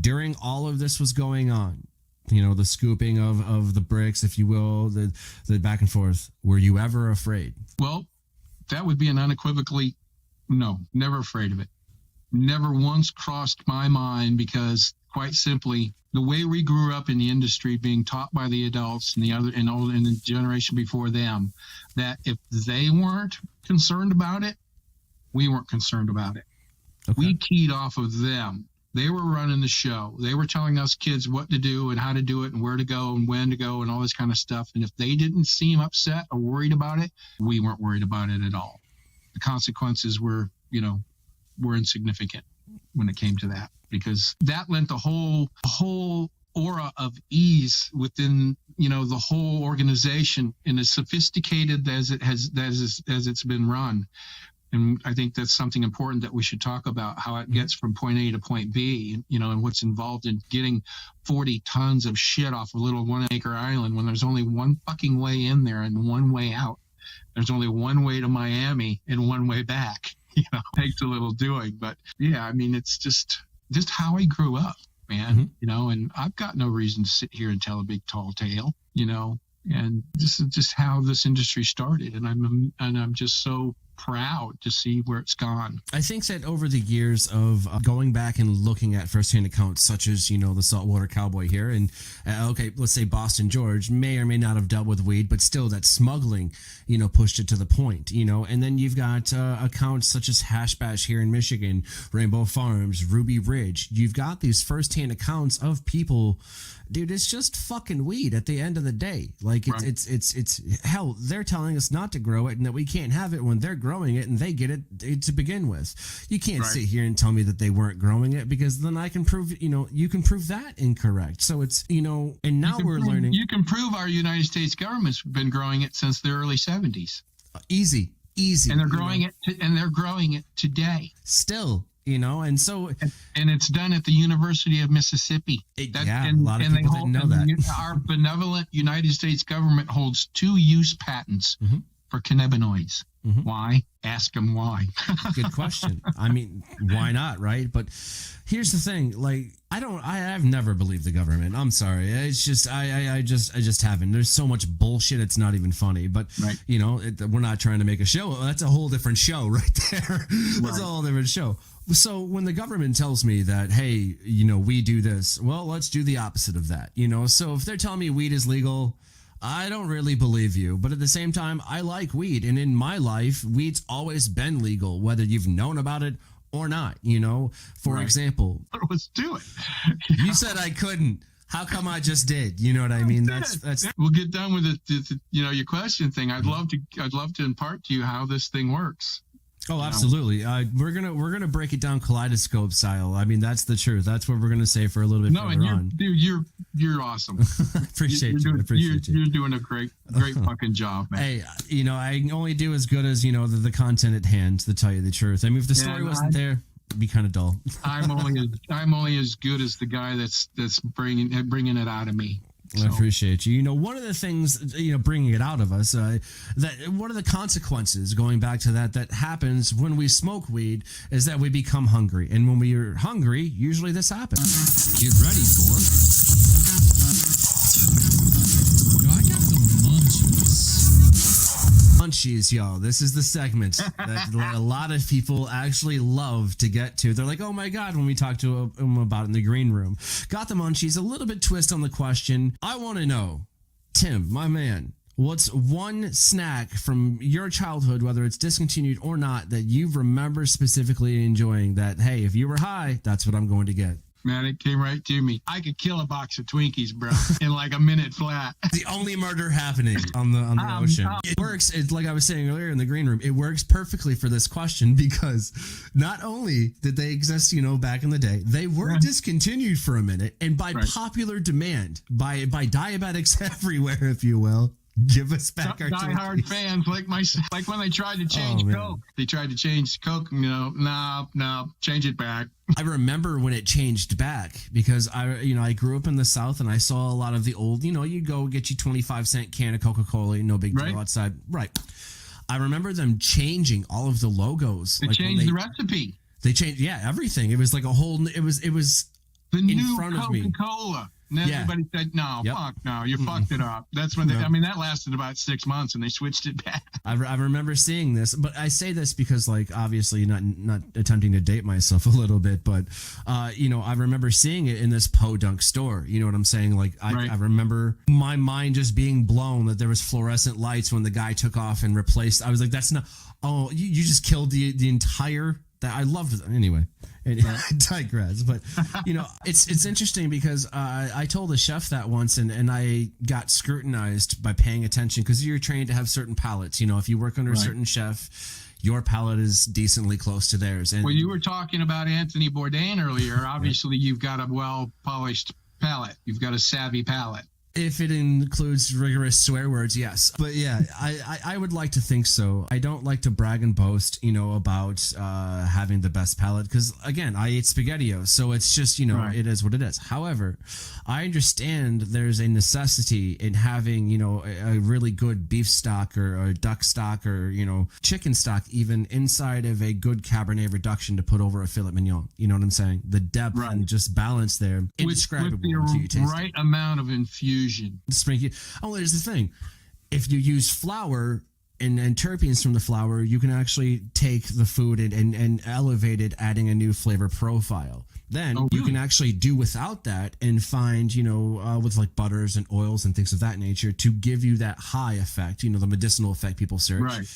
during all of this was going on, the scooping of the bricks, if you will, the back and forth, were you ever afraid? Well, that would be an unequivocally no, never afraid of it. Never once crossed my mind, because quite simply, the way we grew up in the industry, being taught by the adults and the generation before them, that if they weren't concerned about it, we weren't concerned about it. Okay. We keyed off of them. They were running the show. They were telling us kids what to do and how to do it and where to go and when to go and all this kind of stuff. And if they didn't seem upset or worried about it, we weren't worried about it at all. The consequences were insignificant when it came to that, because that lent the whole aura of ease within, the whole organization, and as sophisticated as it's been run. And I think that's something important that we should talk about, how it gets from point A to point B, and what's involved in getting 40 tons of shit off a little 1-acre island when there's only one fucking way in there and one way out. There's only one way to Miami and one way back. Takes a little doing, but yeah, it's just how I grew up, man. And I've got no reason to sit here and tell a big tall tale. And this is just how this industry started, and I'm just so proud to see where it's gone. I think that over the years of going back and looking at firsthand accounts, such as, you know, the Saltwater Cowboy here, and okay, let's say Boston George may or may not have dealt with weed, but still that smuggling, you know, pushed it to the point, you know. And then you've got accounts such as Hash Bash here in Michigan, Rainbow Farms, Ruby Ridge. You've got these firsthand accounts of people. Dude, it's just fucking weed at the end of the day. Like, it's hell, they're telling us not to grow it and that we can't have it when they're growing it and they get it to begin with. You can't sit here and tell me that they weren't growing it, because then I can prove, you know, you can prove that incorrect. So it's, you know, and now we're learning. You can prove our United States government's been growing it since the early 70s. Easy. And they're growing it today. Still. You know, and so, and it's done at the University of Mississippi. A lot of people didn't know that. Our benevolent United States government holds 2 use patents for cannabinoids. Why? Ask them why. Good question. I mean, why not, right? But here's the thing: like, I've never believed the government. I'm sorry. It's just, I just haven't. There's so much bullshit. It's not even funny. But you know, we're not trying to make a show. That's a whole different show right there. That's a whole different show. So when the government tells me that, hey, you know, we do this, well, let's do the opposite of that. You know, so if they're telling me weed is legal, I don't really believe you. But at the same time, I like weed. And in my life, weed's always been legal, whether you've known about it or not. You know, for example, let's do it. You said I couldn't. How come I just did? You know what I mean? That's. We'll get done with it. You know, your question thing. I'd love to impart to you how this thing works. Oh, absolutely. We're gonna break it down kaleidoscope style. I mean, that's the truth. That's what we're gonna say for a little bit further on. Dude, you're awesome. Appreciate you. You're doing a great fucking job, man. Hey, you know, I only do as good as, you know, the content at hand, to tell you the truth. I mean, if the story wasn't there, it'd be kind of dull. I'm only as good as the guy that's bringing it out of me. I appreciate you. You know, one of the things, you know, bringing it out of us, that one of the consequences, going back to that happens when we smoke weed, is that we become hungry. And when we are hungry, usually this happens. Get ready for... I got the munchies. Munchies, y'all. This is the segment that a lot of people actually love to get to. They're like, oh my God, when we talk to them about it in the green room. Got the munchies. A little bit twist on the question. I want to know, Tim, my man, what's one snack from your childhood, whether it's discontinued or not, that you remember specifically enjoying that, hey, if you were high, that's what I'm going to get? Man, it came right to me. I could kill a box of Twinkies, bro, in like a minute flat. The only murder happening on the ocean. It works. It's like I was saying earlier in the green room. It works perfectly for this question, because not only did they exist, you know, back in the day, they were discontinued for a minute, and by popular demand, by diabetics everywhere, if you will. Give us back our diehard fans like when they tried to change Coke. They tried to change Coke. No, change it back. I remember when it changed back, because I grew up in the South, and I saw a lot of the old, you know, you go get you 25-cent can of Coca-Cola, no big deal outside. Right. I remember them changing all of the logos. They changed the recipe. They changed, everything. It was like a whole, it was the in new front of me. Coca-Cola. And then everybody said, fuck no, you fucked it up. That's when that lasted about 6 months, and they switched it back. I remember seeing this, but I say this because, like, obviously not attempting to date myself a little bit, but, you know, I remember seeing it in this podunk store. You know what I'm saying? Like, I remember my mind just being blown that there was fluorescent lights when the guy took off and replaced. I was like, that's not, you just killed the entire... I loved it. Anyway, I digress. But, you know, it's interesting because I told a chef that once, and I got scrutinized by paying attention, because you're trained to have certain palates. You know, if you work under a certain chef, your palate is decently close to theirs. And, well, you were talking about Anthony Bourdain earlier. Obviously, you've got a well-polished palate. You've got a savvy palate. If it includes rigorous swear words, yes. But yeah, I would like to think so. I don't like to brag and boast, you know, about having the best palate, because, again, I ate SpaghettiOs, so it's just, you know, it is what it is. However, I understand there's a necessity in having, you know, a really good beef stock or a duck stock or, you know, chicken stock even inside of a good Cabernet reduction to put over a filet mignon. You know what I'm saying? The depth and just balance there, indescribable with the until you taste right it. amount of infusion infusion. Oh, here's the thing. If you use flour and terpenes from the flour, you can actually take the food and elevate it, adding a new flavor profile. Then you can actually do without that and find, with like butters and oils and things of that nature to give you that high effect, the medicinal effect people search, Right.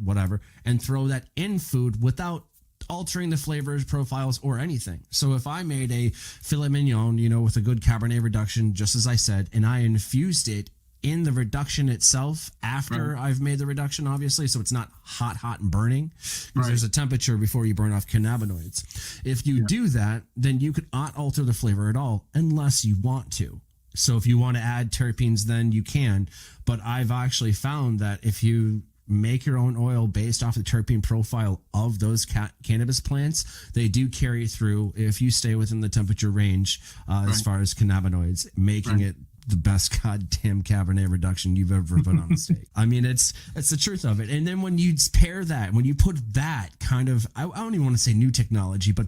Whatever, and throw that in food without altering the flavors, profiles, or anything. So if I made a filet mignon, with a good Cabernet reduction, just as I said, and I infused it in the reduction itself after I've made the reduction, obviously, so it's not hot and burning, because there's a temperature before you burn off cannabinoids. If you do that, then you could not alter the flavor at all unless you want to. So if you want to add terpenes, then you can. But I've actually found that if you make your own oil based off the terpene profile of those cannabis plants, they do carry through if you stay within the temperature range as far as cannabinoids, making it the best goddamn Cabernet reduction you've ever put on a steak. I mean, it's the truth of it. And then when you pair that, when you put that kind of, I don't even want to say new technology, but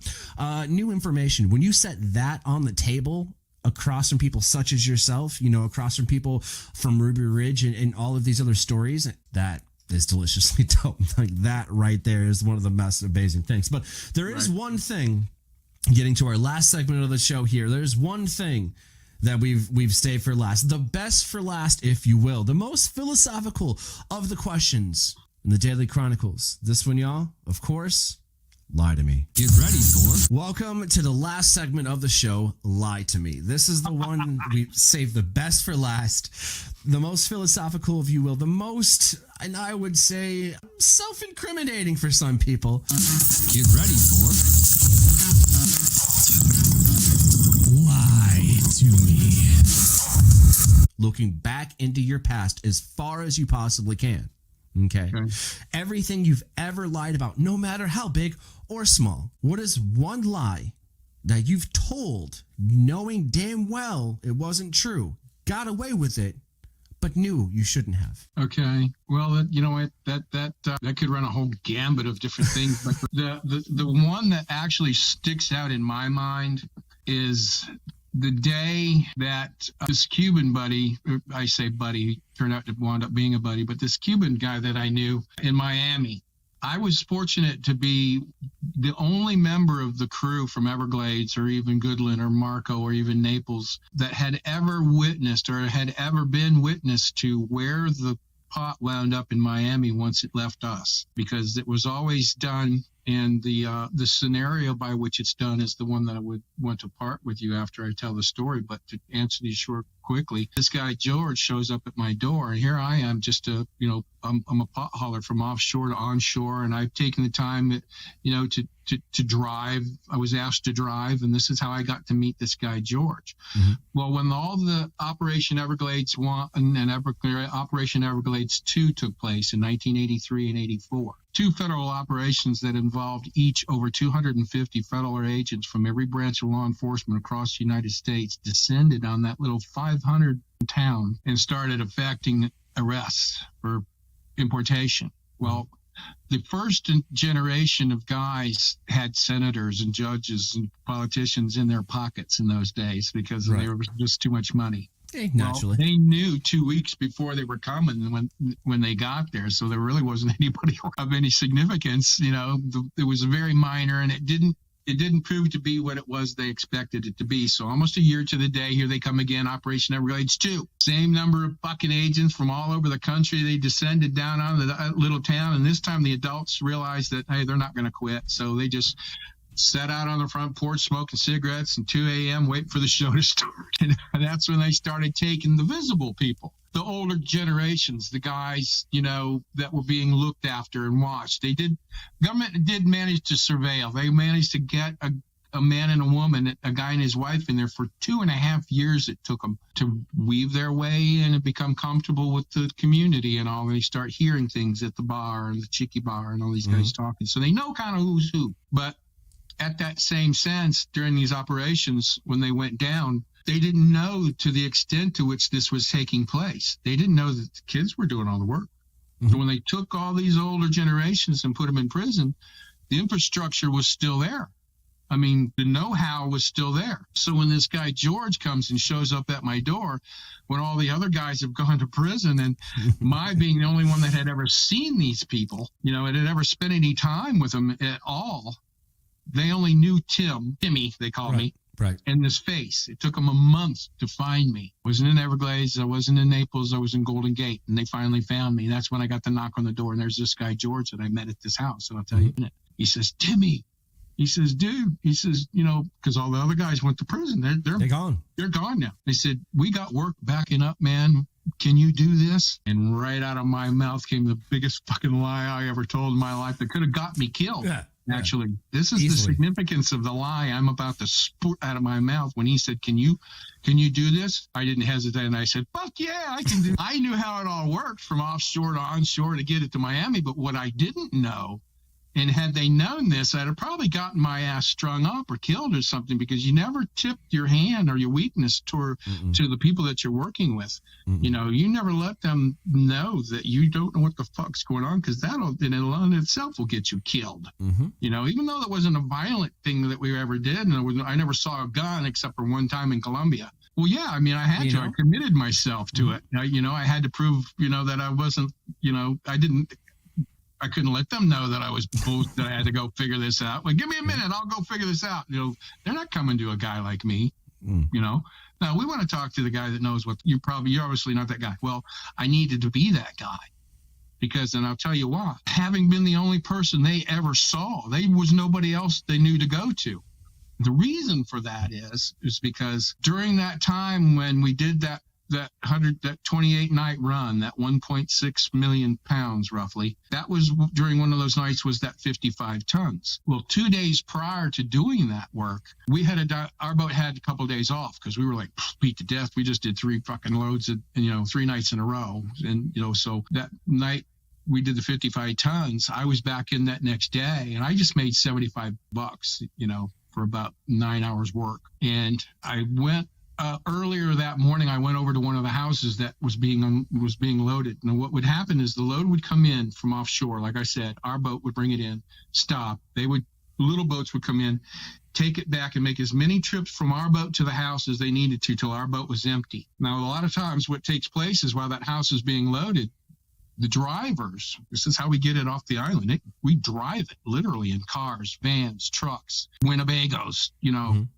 new information, when you set that on the table across from people such as yourself, across from people from Ruby Ridge and all of these other stories, that is deliciously dope. Like that right there is one of the most amazing things. But there is one thing, getting to our last segment of the show here, there's one thing that we've saved for last, the best for last, if you will, the most philosophical of the questions in the Daily Chronicles. This one, y'all, of course, lie to me. Get ready for. Welcome to the last segment of the show, Lie to Me. This is the one we saved the best for last, the most philosophical, if you will, the most, and I would say, self-incriminating for some people. Get ready for. Lie to me. Looking back into your past as far as you possibly can. Okay. Everything you've ever lied about, no matter how big or small. What is one lie that you've told knowing damn well it wasn't true, got away with it, but knew you shouldn't have? Okay. Well, you know what? That could run a whole gambit of different things. But the one that actually sticks out in my mind is the day that this Cuban buddy, I say buddy, turned out to wind up being a buddy, but this Cuban guy that I knew in Miami, I was fortunate to be the only member of the crew from Everglades or even Goodland or Marco or even Naples that had ever witnessed or had ever been witness to where the pot wound up in Miami once it left us, because it was always done. And the scenario by which it's done is the one that I would want to part with you after I tell the story. But to answer these short quickly, this guy George shows up at my door, and here I am, just I'm a pot hauler from offshore to onshore, and I've taken the time, to drive. I was asked to drive, and this is how I got to meet this guy George. Mm-hmm. Well, when all the Operation Everglades 1 and Operation Everglades 2 took place in 1983 and 84. Two federal operations that involved each over 250 federal agents from every branch of law enforcement across the United States descended on that little 500 town and started effecting arrests for importation. Well, the first generation of guys had senators and judges and politicians in their pockets in those days because there was just too much money. Naturally. Well, they knew 2 weeks before they were coming when they got there, so there really wasn't anybody of any significance. It was very minor, and it didn't prove to be what it was they expected it to be. So almost a year to the day, here they come again, Operation Everglades 2. Same number of fucking agents from all over the country. They descended down on the little town, and this time the adults realized that, hey, they're not going to quit, so they just sat out on the front porch smoking cigarettes and 2 a.m. waiting for the show to start. And that's when they started taking the visible people, the older generations, the guys, that were being looked after and watched. Government did manage to surveil. They managed to get a man and a woman, a guy and his wife in there for 2.5 years. It took them to weave their way in and become comfortable with the community and all. They start hearing things at the bar and the Chicky bar and all these guys talking. So they know kind of who's who. But at that same sense, during these operations, when they went down, they didn't know to the extent to which this was taking place. They didn't know that the kids were doing all the work. Mm-hmm. So when they took all these older generations and put them in prison, the infrastructure was still there. I mean, the know-how was still there. So when this guy George comes and shows up at my door, when all the other guys have gone to prison, and my being the only one that had ever seen these people, you know, and had ever spent any time with them at all, they only knew Timmy, they called me, Right. and this face. It took them a month to find me. I wasn't in Everglades. I wasn't in Naples. I was in Golden Gate, and they finally found me. That's when I got the knock on the door, and there's this guy George that I met at this house, and I'll tell you in a minute. He says, Timmy. He says, dude, he says, you know, because all the other guys went to prison. They're gone. They're gone now. They said, we got work backing up, man. Can you do this? And right out of my mouth came the biggest fucking lie I ever told in my life that could have got me killed. Yeah. Actually, this is Easily. the significance of the lie I'm about to spurt out of my mouth. When he said, can you do this? I didn't hesitate, and I said, fuck yeah, I can do it. I knew how it all worked from offshore to onshore to get it to Miami, but what I didn't know, and had they known this, I'd have probably gotten my ass strung up or killed or something, because you never tipped your hand or your weakness to the people that you're working with. You know, you never let them know that you don't know what the fuck's going on, because that'll in itself will get you killed. You know, even though that wasn't a violent thing that we ever did, and I never saw a gun except for one time in Colombia. Well, yeah, I mean, I had to. I committed myself to it. You know, I had to prove, you know, that I wasn't, you know, I couldn't let them know that I was that I had to go figure this out. Like, give me a minute, I'll go figure this out. You know, they're not coming to a guy like me. You know, now we want to talk to the guy that knows what you're obviously not that guy. Well, I needed to be that guy, because, and I'll tell you why. Having been the only person they ever saw, there was nobody else they knew to go to. The reason for that is because during that time when we did that 28 night run, that 1.6 million pounds roughly, that was during one of those nights was that 55 tons. Well, 2 days prior to doing that work, we had our boat had a couple of days off, because we were like beat to death. We just did 3 fucking loads, 3 nights in a row. And, you know, so that night we did the 55 tons, I was back in that next day, and I just made $75, you know, for about 9 hours work. And I went, earlier that morning, I went over to one of the houses that was being loaded. And what would happen is the load would come in from offshore. Like I said, our boat would bring it in, stop. Little boats would come in, take it back, and make as many trips from our boat to the house as they needed to till our boat was empty. Now, a lot of times what takes place is while that house is being loaded, the drivers, this is how we get it off the island. We drive it literally in cars, vans, trucks, Winnebagos, you know,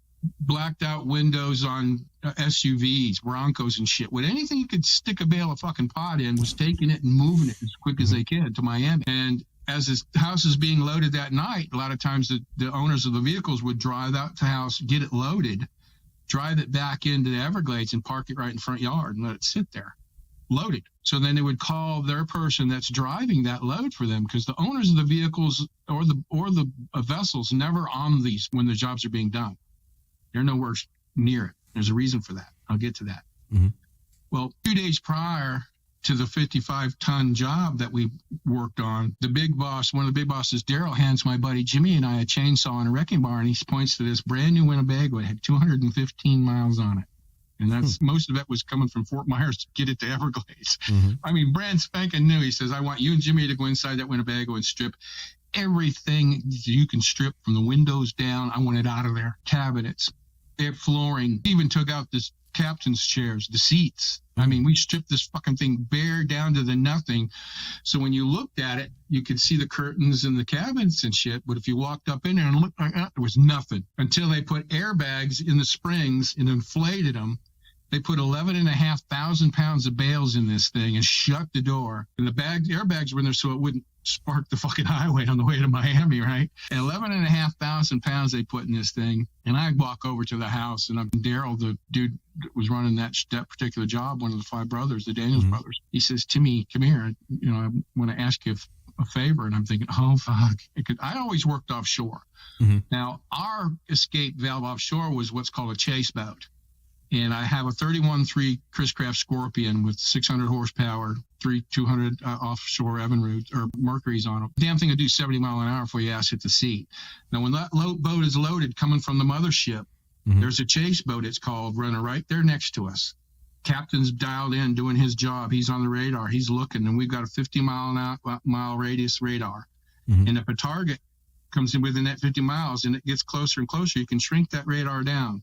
blacked out windows on SUVs, Broncos and shit. With anything you could stick a bale of fucking pot in, was taking it and moving it as quick as they could to Miami. And as this house is being loaded that night, a lot of times the owners of the vehicles would drive out to the house, get it loaded, drive it back into the Everglades and park it right in front yard and let it sit there, loaded. So then they would call their person that's driving that load for them, because the owners of the vehicles or the vessels never on these when the jobs are being done. They're nowhere near it. There's a reason for that. I'll get to that. Well, 2 days prior to the 55-ton job that we worked on, the big boss, one of the big bosses, Daryl, hands my buddy Jimmy and I a chainsaw and a wrecking bar, and he points to this brand new Winnebago. It had 215 miles on it. And that's most of it was coming from Fort Myers to get it to Everglades. I mean, brand spanking new. He says, I want you and Jimmy to go inside that Winnebago and strip everything you can strip from the windows down. I want it out of there. Cabinets, flooring, even took out this captain's chairs, the seats. I mean, we stripped this fucking thing bare down to the nothing. So when you looked at it, you could see the curtains and the cabins and shit. But if you walked up in there and looked like that, there was nothing until they put airbags in the springs and inflated them. They put 11,500 pounds of bales in this thing and shut the door. And the airbags were in there so it wouldn't spark the fucking highway on the way to Miami, right? 11,500 pounds they put in this thing. And I walk over to the house, and Daryl, the dude that was running that particular job, one of the 5 brothers, the Daniels brothers, he says, Timmy, come here. You know, I want to ask you a favor. And I'm thinking, oh, fuck. I always worked offshore. Now, our escape valve offshore was what's called a chase boat. And I have a 31.3 Chris Craft Scorpion with 600 horsepower, 200 offshore Evinrude or Mercury's on it. Damn thing will do 70 mile an hour before your ass hit the seat. Now, when that boat is loaded coming from the mothership, there's a chase boat, it's called, running right there next to us. Captain's dialed in, doing his job. He's on the radar. He's looking, and we've got a 50 mile radius radar. And if a target comes in within that 50 miles and it gets closer and closer, you can shrink that radar down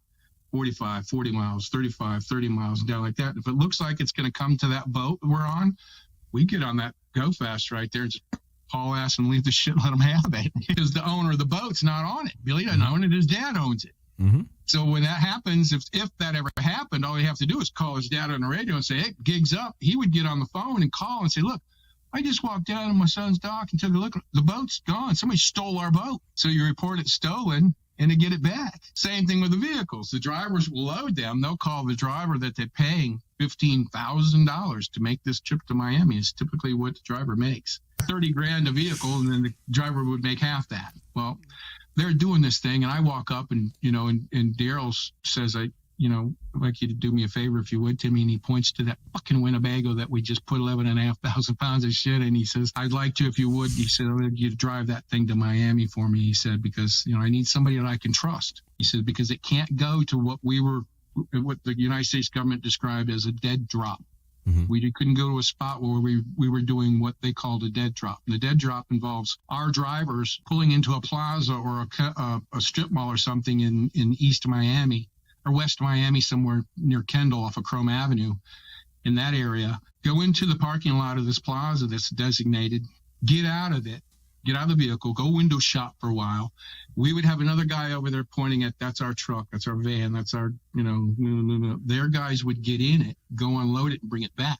45, 40 miles, 35, 30 miles, down like that. If it looks like it's going to come to that boat we're on, we get on that go fast right there and just haul ass and leave the shit and let them have it. Because the owner of the boat's not on it. Billy doesn't own it. His dad owns it. Mm-hmm. So when that happens, if that ever happened, all you have to do is call his dad on the radio and say, hey, gig's up. He would get on the phone and call and say, look, I just walked down to my son's dock and took a look. The boat's gone. Somebody stole our boat. So you report it stolen and to get it back. Same thing with the vehicles. The drivers will load them. They'll call the driver that they're paying $15,000 to make this trip to Miami is typically what the driver makes. 30 grand a vehicle, and then the driver would make half that. Well, they're doing this thing, and I walk up and, and Daryl says, I'd like you to do me a favor if you would, Timmy. And he points to that fucking Winnebago that we just put 11,500 pounds of shit in. He says, I'd like to, if you would. He said, I'd like you to drive that thing to Miami for me. He said, because, I need somebody that I can trust. He said, because it can't go to what the United States government described as a dead drop. Mm-hmm. We couldn't go to a spot where we were doing what they called a dead drop. And the dead drop involves our drivers pulling into a plaza or a strip mall or something in East Miami or West Miami, somewhere near Kendall off of Chrome Avenue, in that area, go into the parking lot of this plaza that's designated, get out of it, get out of the vehicle, go window shop for a while. We would have another guy over there pointing at, that's our truck, that's our van, that's our, their guys would get in it, go unload it and bring it back.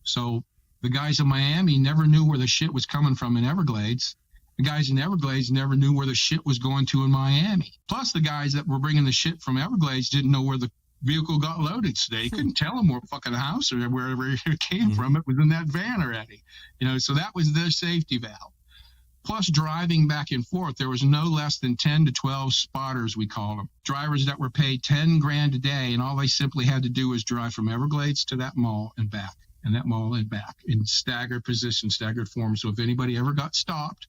So the guys in Miami never knew where the shit was coming from in Everglades. The guys in Everglades never knew where the shit was going to in Miami. Plus the guys that were bringing the shit from Everglades didn't know where the vehicle got loaded. So they couldn't tell them where fucking house or wherever it came from. It was in that van already. So that was their safety valve. Plus driving back and forth, there was no less than 10 to 12 spotters, we call them. Drivers that were paid 10 grand a day, and all they simply had to do was drive from Everglades to that mall and back, and that mall and back in staggered position, staggered form. So if anybody ever got stopped,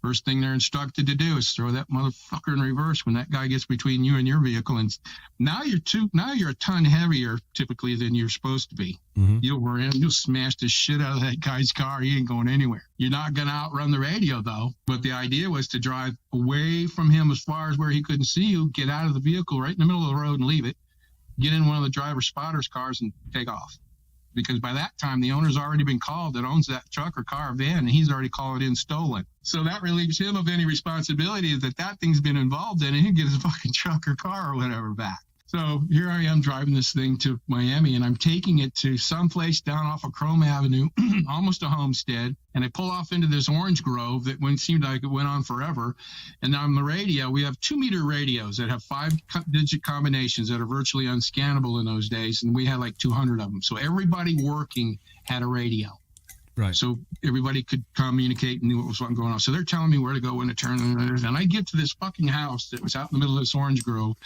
first thing they're instructed to do is throw that motherfucker in reverse when that guy gets between you and your vehicle. And now you're a ton heavier typically than you're supposed to be. Mm-hmm. You'll smash the shit out of that guy's car. He ain't going anywhere. You're not going to outrun the radio though. But the idea was to drive away from him as far as where he couldn't see you, get out of the vehicle right in the middle of the road and leave it, get in one of the driver spotters' cars and take off. Because by that time, the owner's already been called that owns that truck or car or van, and he's already called it in stolen. So that relieves him of any responsibility that thing's been involved in, and he can get his fucking truck or car or whatever back. So here I am driving this thing to Miami, and I'm taking it to someplace down off of Chrome Avenue, almost a homestead. And I pull off into this orange grove that seemed like it went on forever. And on the radio, we have 2-meter radios that have 5-digit combinations that are virtually unscannable in those days. And we had like 200 of them. So everybody working had a radio. Right. So everybody could communicate and knew what was going on. So they're telling me where to go, when to turn. And I get to this fucking house that was out in the middle of this orange grove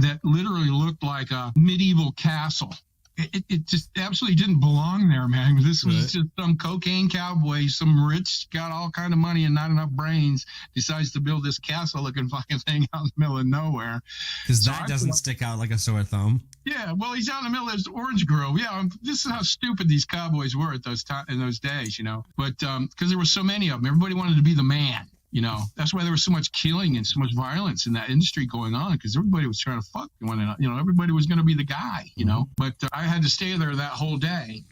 that literally looked like a medieval castle. It just absolutely didn't belong there, man. This was just some cocaine cowboy, some rich, got all kind of money and not enough brains, decides to build this castle-looking fucking thing out in the middle of nowhere. Because that doesn't stick out like a sore thumb. Yeah, well, he's out in the middle of this orange grove. Yeah, this is how stupid these cowboys were at in those days, But because there were so many of them, everybody wanted to be the man. That's why there was so much killing and so much violence in that industry going on, because everybody was trying to fuck one another. Everybody was going to be the guy, But I had to stay there that whole day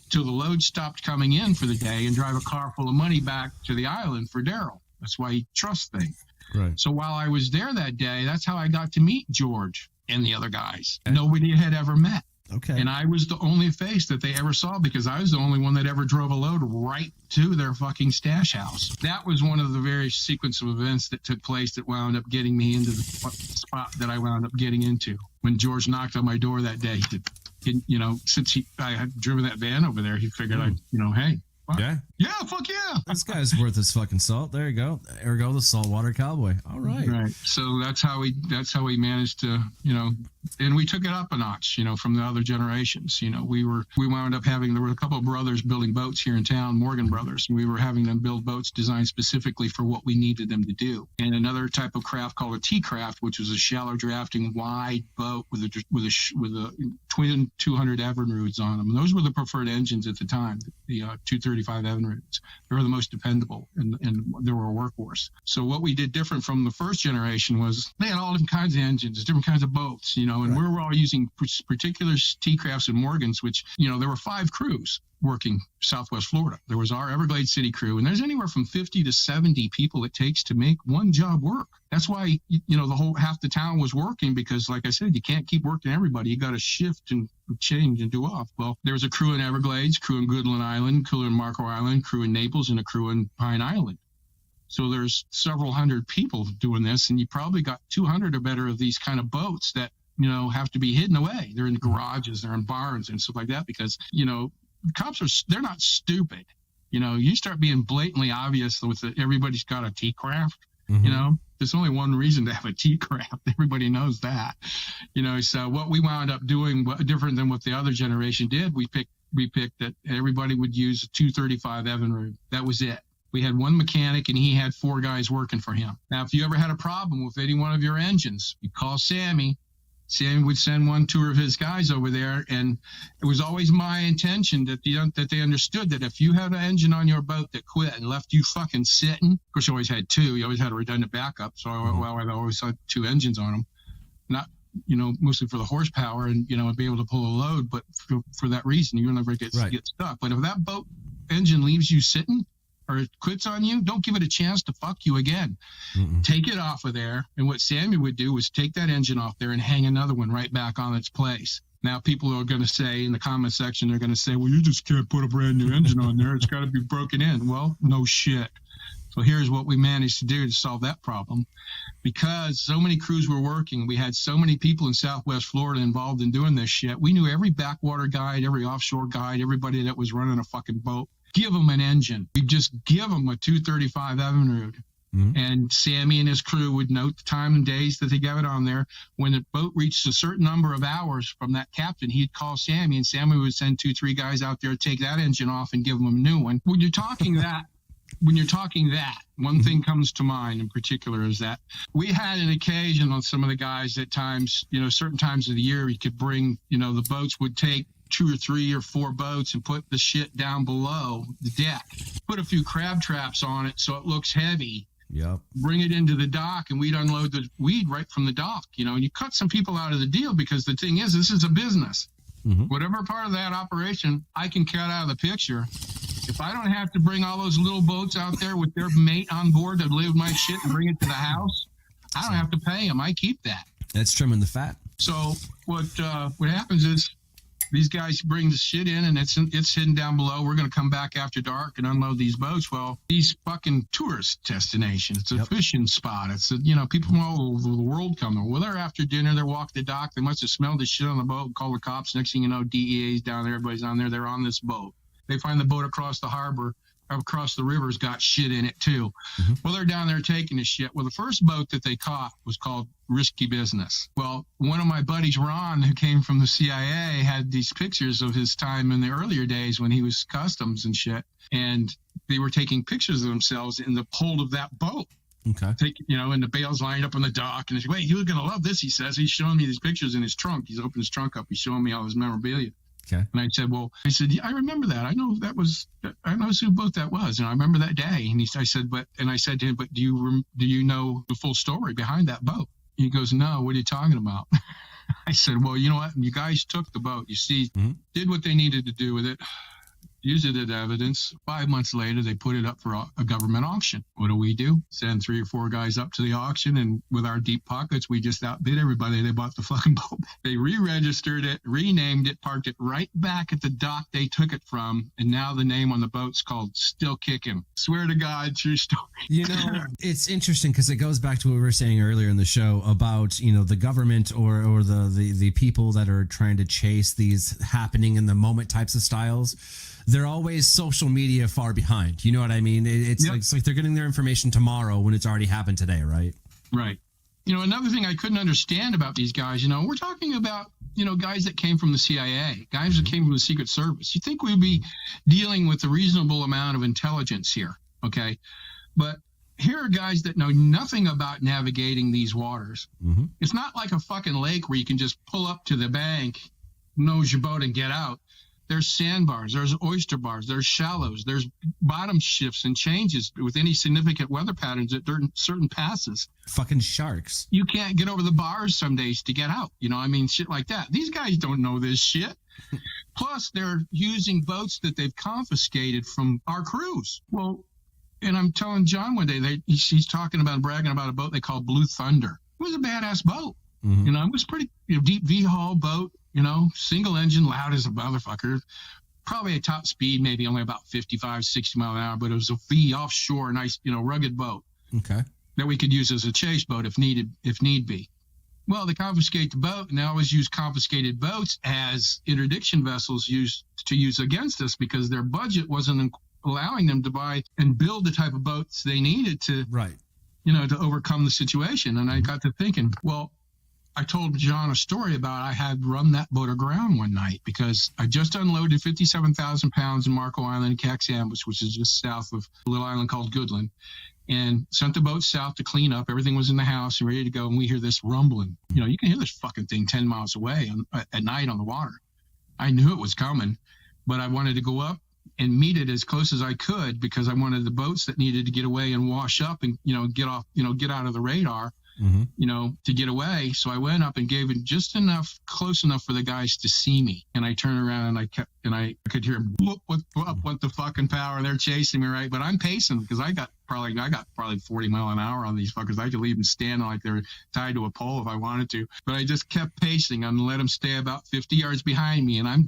till the load stopped coming in for the day and drive a car full of money back to the island for Daryl. That's why he trusts things. Right. So while I was there that day, that's how I got to meet George and the other guys. Okay. Nobody had ever met. Okay. And I was the only face that they ever saw because I was the only one that ever drove a load right to their fucking stash house. That was one of the very sequence of events that took place that wound up getting me into the spot that I wound up getting into. When George knocked on my door that day, since I had driven that van over there, he figured hey. Yeah. Yeah, fuck yeah. This guy's worth his fucking salt. There you go. Ergo the Saltwater Cowboy. All right. Right. So that's how we managed to, and we took it up a notch, from the other generations. We wound up there were a couple of brothers building boats here in town, Morgan Brothers, and we were having them build boats designed specifically for what we needed them to do. And another type of craft called a T-craft, which was a shallow drafting wide boat with a twin 200 Evinrudes on them. And those were the preferred engines at the time, the 235 Evinrude. routes. They were the most dependable, and they were a workhorse. So what we did different from the first generation was they had all different kinds of engines, different kinds of boats, and we were all using particular T-Crafts and Morgans, which, there were 5 crews working Southwest Florida. There was our Everglades City crew, and there's anywhere from 50 to 70 people it takes to make one job work. That's why, the whole half the town was working, because like I said, you can't keep working everybody. You got to shift and change and do off. Well, there was a crew in Everglades, crew in Goodland Island, crew in Marco Island, crew in Naples, and a crew in Pine Island. So there's several hundred people doing this, and you probably got 200 or better of these kind of boats that, have to be hidden away. They're in garages, they're in barns and stuff like that, because, cops they're not stupid. You start being blatantly obvious with everybody's got a T-craft, there's only one reason to have a T-craft. Everybody knows that, so what we wound up doing, different than what the other generation did, we picked that everybody would use a 235 Evinrude. That was it. We had one mechanic, and he had 4 guys working for him. Now, if you ever had a problem with any one of your engines, you call Sammy. Sammy would send 1-2 of his guys over there, and it was always my intention that they understood that if you had an engine on your boat that quit and left you fucking sitting, of course you always had 2, you always had a redundant backup, so I always had 2 engines on them, not mostly for the horsepower and be able to pull a load, but for that reason you'll never get stuck. But if that boat engine leaves you sitting or it quits on you, don't give it a chance to fuck you again. Take it off of there. And what Sammy would do was take that engine off there and hang another one right back on its place. Now, people are going to say in the comment section, they're going to say, well, you just can't put a brand new engine on there. It's got to be broken in. Well, no shit. So here's what we managed to do to solve that problem. Because so many crews were working, we had so many people in Southwest Florida involved in doing this shit. We knew every backwater guide, every offshore guide, everybody that was running a fucking boat. Give them an engine. We just give them a 235 Evinrude. And Sammy and his crew would note the time and days that they got it on there. When the boat reached a certain number of hours from that captain, he'd call Sammy, and Sammy would send 2-3 guys out there to take that engine off and give them a new one. When you're talking that, one thing comes to mind in particular is that we had an occasion on some of the guys at times, certain times of the year, we could bring, the boats would take 2 or 3 or 4 boats and put the shit down below the deck, put a few crab traps on it so it looks heavy. Yep. Bring it into the dock, and we'd unload the weed right from the dock, and you cut some people out of the deal, because the thing is, this is a business. Whatever part of that operation I can cut out of the picture, if I don't have to bring all those little boats out there with their mate on board to live my shit and bring it to the house, I don't have to pay them. I keep that. That's trimming the fat. So what happens is, these guys bring the shit in, and it's hidden down below. We're going to come back after dark and unload these boats. Well, these fucking tourist destination. It's a fishing spot. It's people from all over the world come there. Well, they're after dinner. They're walking the dock. They must have smelled the shit on the boat and called the cops. Next thing you know, DEA's down there. Everybody's on there. They're on this boat. They find the boat across the harbor, across the river's got shit in it too. Well, they're down there taking the shit. Well, the first boat that they caught was called Risky Business. Well, one of my buddies, Ron, who came from the CIA, had these pictures of his time in the earlier days when he was customs and shit, and they were taking pictures of themselves in the hold of that boat. Okay. And the bales lined up on the dock, and he's, wait, you're gonna love this, he says. He's showing me these pictures in his trunk. He's opened his trunk up. He's showing me all his memorabilia. Okay. And I said, yeah, I remember that. I know who boat that was, and I remember that day. And I said to him, but do you know the full story behind that boat? He goes, no, what are you talking about? I said, well, you know what? You guys took the boat, you see, did what they needed to do with it, used it as evidence. 5 months later, they put it up for a government auction. What do? Send 3 or 4 guys up to the auction, and with our deep pockets, we just outbid everybody. They bought the fucking boat. They re-registered it, renamed it, parked it right back at the dock they took it from, and now the name on the boat's called Still Kicking. Swear to God, true story. It's interesting because it goes back to what we were saying earlier in the show about, the government or the people that are trying to chase these happening in the moment types of styles. They're always social media far behind. You know what I mean? It's like they're getting their information tomorrow when it's already happened today, right? Right. Another thing I couldn't understand about these guys, we're talking about, guys that came from the CIA, guys that came from the Secret Service. You think we'd be dealing with a reasonable amount of intelligence here, okay? But here are guys that know nothing about navigating these waters. It's not like a fucking lake where you can just pull up to the bank, nose your boat, and get out. There's sandbars, there's oyster bars, there's shallows, there's bottom shifts and changes with any significant weather patterns at certain passes. Fucking sharks. You can't get over the bars some days to get out. Shit like that. These guys don't know this shit. Plus, they're using boats that they've confiscated from our crews. Well, and I'm telling John one day, he's talking about bragging about a boat they call Blue Thunder. It was a badass boat. Mm-hmm. It was pretty deep V-hull boat. Single engine, loud as a motherfucker. Probably a top speed, maybe only about 55, 60 mile an hour, but it was a V offshore, nice, rugged boat. Okay. That we could use as a chase boat if need be. Well, they confiscate the boat, and they always use confiscated boats as interdiction vessels used against us because their budget wasn't allowing them to buy and build the type of boats they needed to, right, to overcome the situation. And I got to thinking, well, I told John a story about I had run that boat aground one night because I just unloaded 57,000 pounds in Marco Island, Caxambus, which is just south of a little island called Goodland, and sent the boat south to clean up. Everything was in the house and ready to go, and we hear this rumbling. You can hear this fucking thing 10 miles away at night on the water. I knew it was coming, but I wanted to go up and meet it as close as I could because I wanted the boats that needed to get away and wash up and, get off, get out of the radar. Mm-hmm. To get away. So I went up and gave it just close enough for the guys to see me. And I turned around and I could hear them, what the fucking power. They're chasing me, right? But I'm pacing because I got probably 40 mile an hour on these fuckers. I could leave them standing like they're tied to a pole if I wanted to. But I just kept pacing and let them stay about 50 yards behind me. And I'm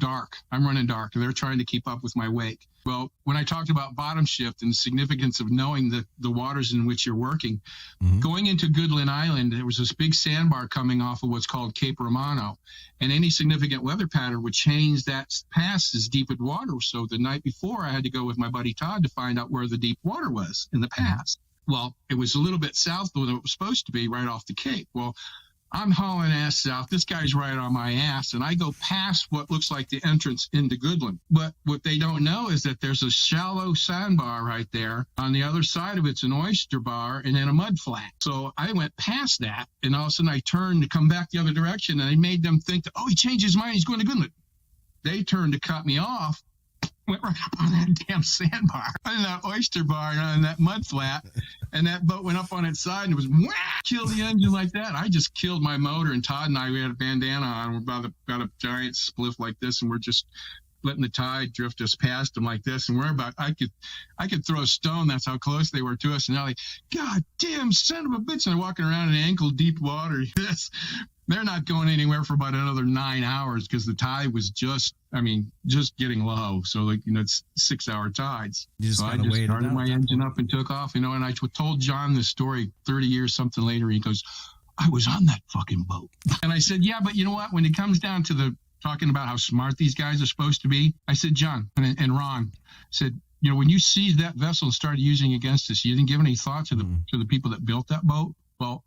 running dark. And they're trying to keep up with my wake. Well, when I talked about bottom shift and the significance of knowing the waters in which you're working, mm-hmm. Going into Goodland Island, there was this big sandbar coming off of what's called Cape Romano, and any significant weather pattern would change that pass as deep in water. So the night before, I had to go with my buddy Todd to find out where the deep water was in the pass. Mm-hmm. Well, it was a little bit south of what it was supposed to be, right off the Cape. Well, I'm hauling ass south. This guy's right on my ass, and I go past what looks like the entrance into Goodland. But what they don't know is that there's a shallow sandbar right there. On the other side of it's an oyster bar and then a mud flat. So I went past that, and all of a sudden I turned to come back the other direction, and I made them think that, he changed his mind. He's going to Goodland. They turned to cut me off. Went right up on that damn sandbar, on that oyster bar, and on that mud flat, and that boat went up on its side, and it was killed the engine like that. I just killed my motor, and Todd and I, we had a bandana on. We're about a giant spliff like this, and we're just letting the tide drift us past them like this, and we're about, I could throw a stone. That's how close they were to us, and they're like, God damn son of a bitch, and they're walking around in ankle deep water. They're not going anywhere for about another 9 hours because the tide was just getting low. So it's 6 hour tides. So I just started my engine up and took off, and I told John this story 30 years something later. He goes, I was on that fucking boat. And I said, yeah, but you know what? When it comes down to talking about how smart these guys are supposed to be, I said, John and Ron said, when you seized that vessel and started using against us, you didn't give any thought to the people that built that boat. Well,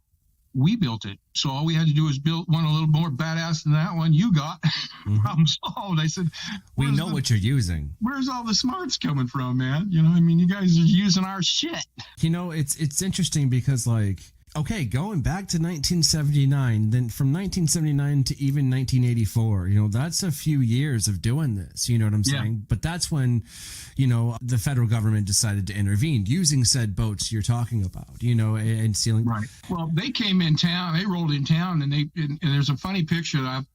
we built it. So all we had to do was build one a little more badass than that one you got. Mm-hmm. Problem solved. I said, we know what you're using. Where's all the smarts coming from, man? You guys are using our shit. It's interesting because okay, going back to 1979, then from 1979 to even 1984, that's a few years of doing this, you know what I'm saying? But that's when, the federal government decided to intervene using said boats you're talking about, and stealing. Right. Well, they came in town, they rolled in town, and there's a funny picture that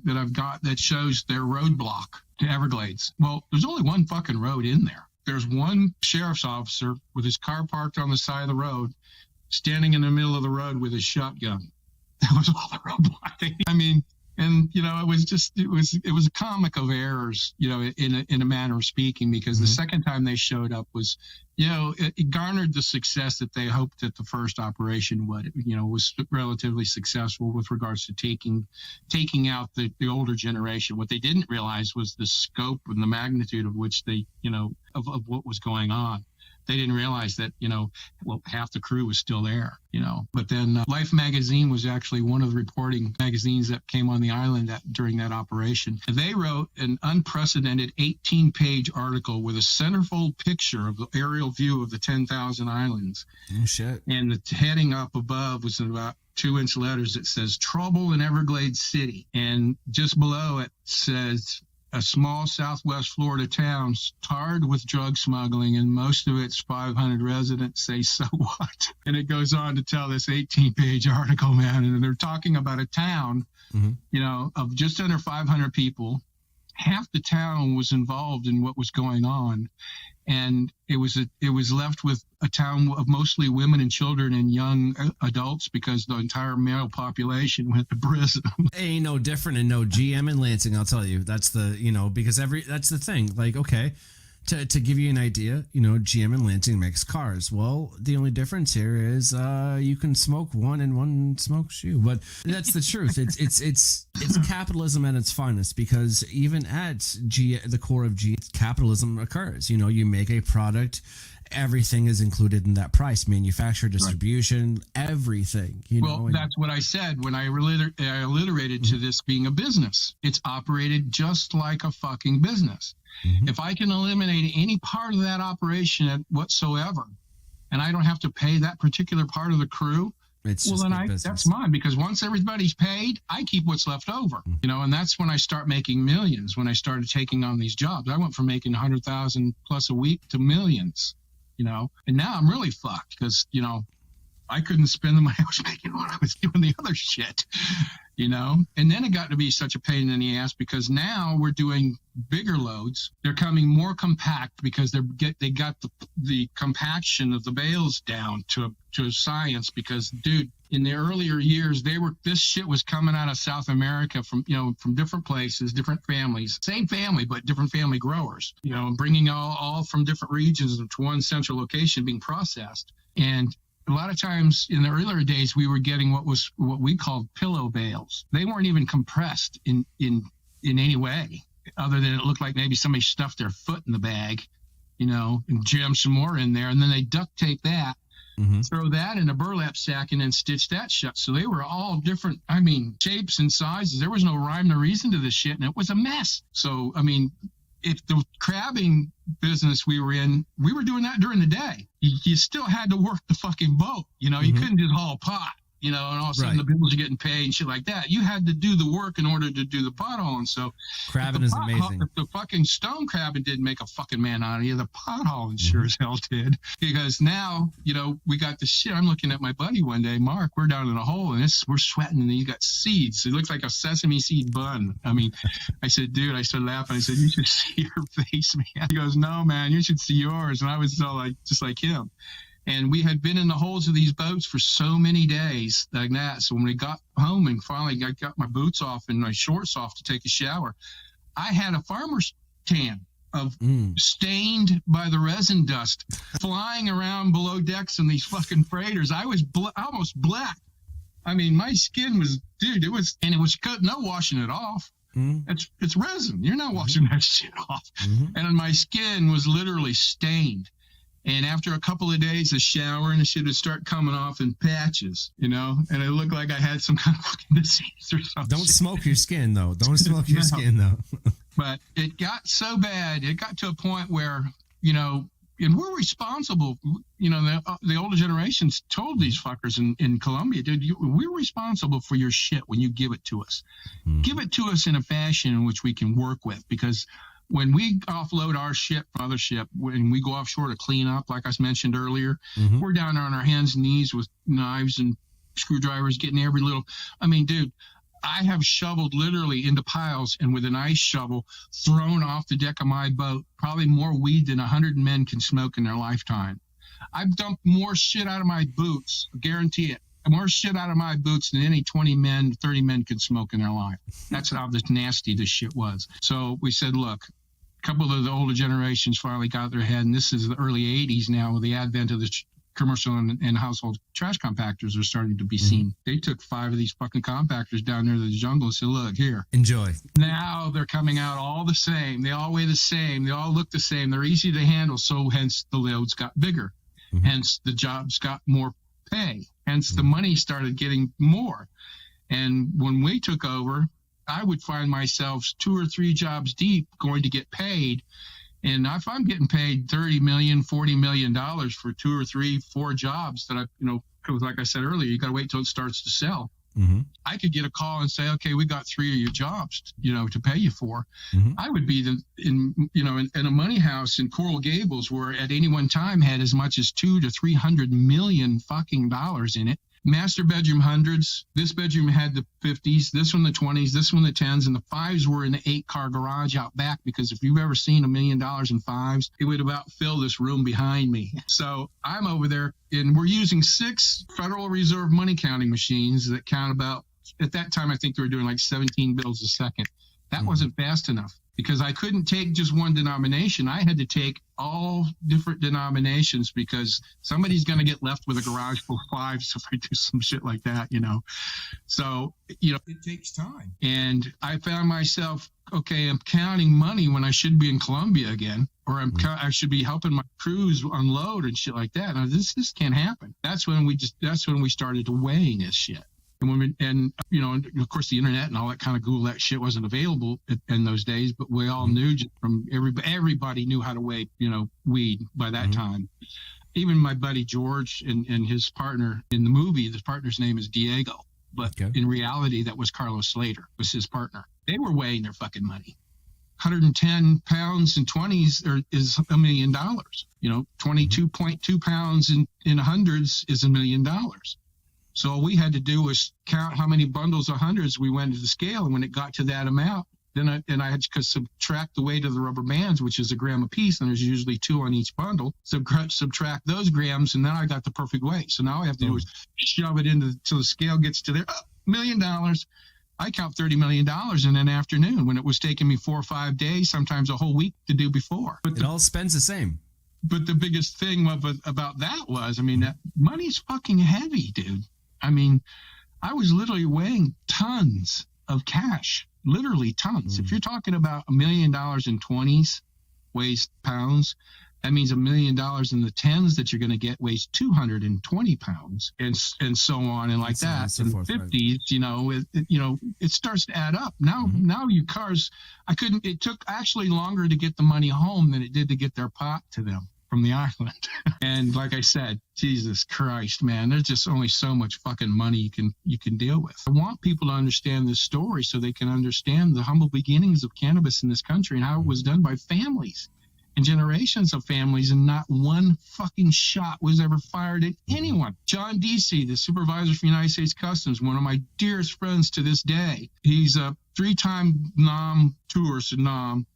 I've got that shows their roadblock to Everglades. Well, there's only one fucking road in there. There's one sheriff's officer with his car parked on the side of the road, standing in the middle of the road with his shotgun. That was all the roadblock. And it was a comic of errors, in a manner of speaking, because the second time they showed up was, it garnered the success that they hoped that the first operation would. Was relatively successful with regards to taking out the older generation. What they didn't realize was the scope and the magnitude of which of what was going on. They didn't realize that, half the crew was still there, But then Life magazine was actually one of the reporting magazines that came on the island during that operation. And they wrote an unprecedented 18-page article with a centerfold picture of the aerial view of the 10,000 islands. Oh, shit. And the heading up above was in about 2-inch letters. It says, Trouble in Everglades City. And just below it says, a small Southwest Florida town tarred with drug smuggling, and most of its 500 residents say, so what? And it goes on to tell this 18-page article, man, and they're talking about a town, of just under 500 people. Half the town was involved in what was going on, and it was left with a town of mostly women and children and young adults because the entire male population went to prison. Ain't no different in no GM and Lansing, I'll tell you. That's the because that's the thing. Like, okay, to give you an idea, GM and Lansing makes cars. Well, the only difference here is you can smoke one and one smokes you. But that's the truth. It's capitalism at its finest, because even at the core of capitalism occurs. You make a product, everything is included in that price: manufacture, distribution, everything. That's what I said when I alliterated to this being a business. It's operated just like a fucking business. If I can eliminate any part of that operation whatsoever, and I don't have to pay that particular part of the crew, that's mine, because once everybody's paid, I keep what's left over, and that's when I start making millions. When I started taking on these jobs, I went from making 100,000 plus a week to millions, and now I'm really fucked because, I couldn't spend the money I was making when I was doing the other shit, and then it got to be such a pain in the ass because now we're doing bigger loads. They're coming more compact because they got the compaction of the bales down to science, because, dude, in the earlier years, this shit was coming out of South America from different places, different families, same family, but different family growers, bringing all from different regions to one central location being processed. And a lot of times in the earlier days, we were getting what we called pillow bales. They weren't even compressed in any way, other than it looked like maybe somebody stuffed their foot in the bag, and jammed some more in there. And then they duct tape that, throw that in a burlap sack, and then stitch that shut. So they were all different, shapes and sizes. There was no rhyme or reason to this shit, and it was a mess. So, if the crabbing business we were in, we were doing that during the day. You still had to work the fucking boat. You couldn't just haul pot, and all of a sudden the bills are getting paid and shit like that. You had to do the work in order to do the pothauling. So crabbing is amazing. If the fucking stone crabbing didn't make a fucking man out of you, the pothauling sure as hell did. Because now, we got the shit. I'm looking at my buddy one day, Mark, we're down in a hole and we're sweating, and you got seeds. It looks like a sesame seed bun. I said, dude, I started laughing. I said, you should see your face, man. He goes, no, man, you should see yours. And I was just like him. And we had been in the holes of these boats for so many days like that. So when we got home and finally I got my boots off and my shorts off to take a shower, I had a farmer's tan of stained by the resin dust flying around below decks in these fucking freighters. I was almost black. My skin was, dude, it was no washing it off. It's resin. You're not washing that shit off. And my skin was literally stained. And after a couple of days of showering, the shit would start coming off in patches, and it looked like I had some kind of fucking disease or something. Don't smoke your skin, though. Don't smoke your skin, though. But it got so bad. It got to a point where, and we're responsible. The older generations told these fuckers in Colombia, dude, we're responsible for your shit when you give it to us. Give it to us in a fashion in which we can work with, because when we offload our ship from other ship, when we go offshore to clean up, like I mentioned earlier, we're down there on our hands and knees with knives and screwdrivers, getting every little. Dude, I have shoveled literally into piles and with an ice shovel thrown off the deck of my boat, probably more weed than 100 men can smoke in their lifetime. I've dumped more shit out of my boots, I guarantee it. More shit out of my boots than any 20 men, 30 men can smoke in their life. That's how nasty this shit was. So we said, look, a couple of the older generations finally got their head, and this is the early 80s now with the advent of the commercial and household trash compactors are starting to be seen. They took 5 of these fucking compactors down there to the jungle and said, look, here. Enjoy. Now they're coming out all the same. They all weigh the same. They all look the same. They're easy to handle, so hence the loads got bigger. Hence the jobs got more pay. Hence the money started getting more. And when we took over, I would find myself 2 or 3 jobs deep going to get paid. And if I'm getting paid $30 million, $40 million for 2 or 3, 4 jobs that because like I said earlier, you got to wait till it starts to sell. I could get a call and say, okay, we got 3 of your jobs, to pay you for. I would be in a money house in Coral Gables where at any one time had as much as $200 to $300 million fucking dollars in it. Master bedroom hundreds. This bedroom had the 50s, this one the 20s, this one the 10s, and the 5s were in the 8-car garage out back, because if you've ever seen $1 million in 5s, it would about fill this room behind me. So I'm over there, and we're using 6 Federal Reserve money counting machines that count about, at that time, I think they were doing like 17 bills a second. That wasn't fast enough, because I couldn't take just one denomination. I had to take all different denominations, because somebody's going to get left with a garage full of 5s if I do some shit like that, So, it takes time. And I found myself, okay, I'm counting money when I should be in Colombia again, or I should be helping my crews unload and shit like that. Now, this can't happen. That's when we started weighing this shit. And of course, the internet and all that kind of Google that shit wasn't available in those days, but we all knew just from everybody knew how to weigh, weed by that time. Even my buddy George and his partner in the movie, the partner's name is Diego, but in reality, that was Carlos Slater, was his partner. They were weighing their fucking money. 110 pounds in 20s is $1 million. 22.2 pounds in hundreds is $1 million. So all we had to do was count how many bundles of hundreds we went to the scale, and when it got to that amount, then I had to subtract the weight of the rubber bands, which is a gram a piece, and there's usually 2 on each bundle. Subtract those grams, and then I got the perfect weight. So now all I have to do is shove it till the scale gets to there. $1 million. I count $30 million in an afternoon, when it was taking me 4 or 5 days, sometimes a whole week to do before. But it all spends the same. But the biggest thing about that was, that money's fucking heavy, dude. I was literally weighing tons of cash, literally tons. If you're talking about $1 million in 20s weighs pounds, that means $1 million in the 10s that you're going to get weighs 220 pounds, and so on and like that. So in forth, 50s, it starts to add up. Now your cars, it took actually longer to get the money home than it did to get their pot to them from the island. And like I said, Jesus Christ, man, there's just only so much fucking money you can deal with. I want people to understand this story so they can understand the humble beginnings of cannabis in this country and how it was done by families and generations of families, and not one fucking shot was ever fired at anyone. John Deasy, the supervisor for United States Customs, one of my dearest friends to this day, he's a 3-time NOM tourist in NOM,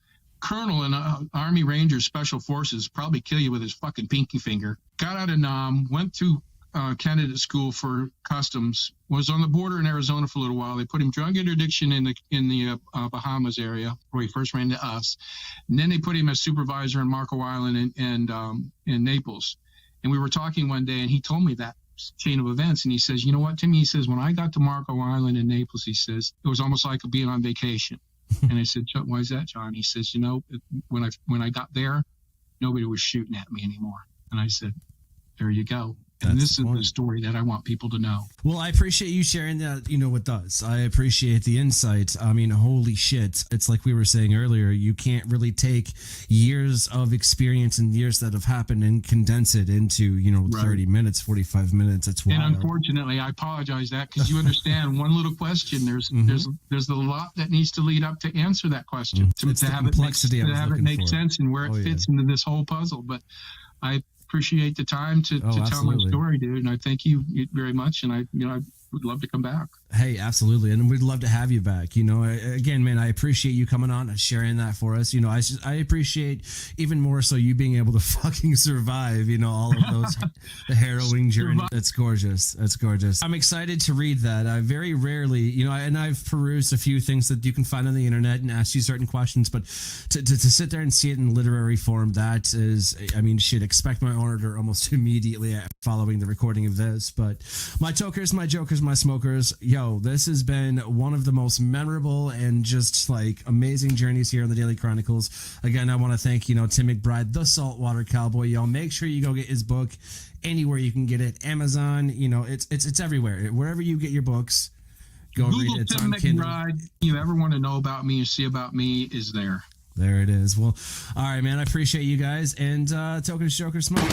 colonel in Army Rangers Special Forces, probably kill you with his fucking pinky finger. Got out of NOM, went through candidate school for customs, was on the border in Arizona for a little while. They put him drug interdiction in the Bahamas area where he first ran to us, and then they put him as supervisor in Marco Island and in Naples. And we were talking one day, and he told me that chain of events, and he says, "You know what, Timmy?" He says, "When I got to Marco Island in Naples," he says, "it was almost like being on vacation." And I said, "Why is that, John?" He says, when I got there, nobody was shooting at me anymore. And I said, there you go. And this is the story that I want people to know. Well, I appreciate you sharing that, with us. I appreciate the insight. Holy shit. It's like we were saying earlier, you can't really take years of experience and years that have happened and condense it into, 30 minutes, 45 minutes. It's wild. And unfortunately, I apologize because you understand one little question. There's a lot that needs to lead up to answer that question to have it make sense and where it fits into this whole puzzle. But I appreciate the time to tell my story, dude, and I thank you very much, and I would love to come back. Hey, absolutely, and we'd love to have you back. Again, man, I appreciate you coming on and sharing that for us. I appreciate even more so you being able to fucking survive, all of those the harrowing journey. It's gorgeous. It's gorgeous. I'm excited to read that. I very rarely, and I've perused a few things that you can find on the internet and ask you certain questions, but to sit there and see it in literary form, that is, expect my order almost immediately following the recording of this. But my tokers, my jokers, my smokers, this has been one of the most memorable and just amazing journeys here on the Daily Chronicles. Again, I want to thank, Tim McBride, the Saltwater Cowboy. Make sure you go get his book anywhere you can get it. Amazon, it's everywhere. Wherever you get your books, go Google read it. It's Tim on Kindle. McBride. You ever want to know about me or see about me is there. There it is. Well, all right, man. I appreciate you guys. And Tokers, Jokers, Smoke.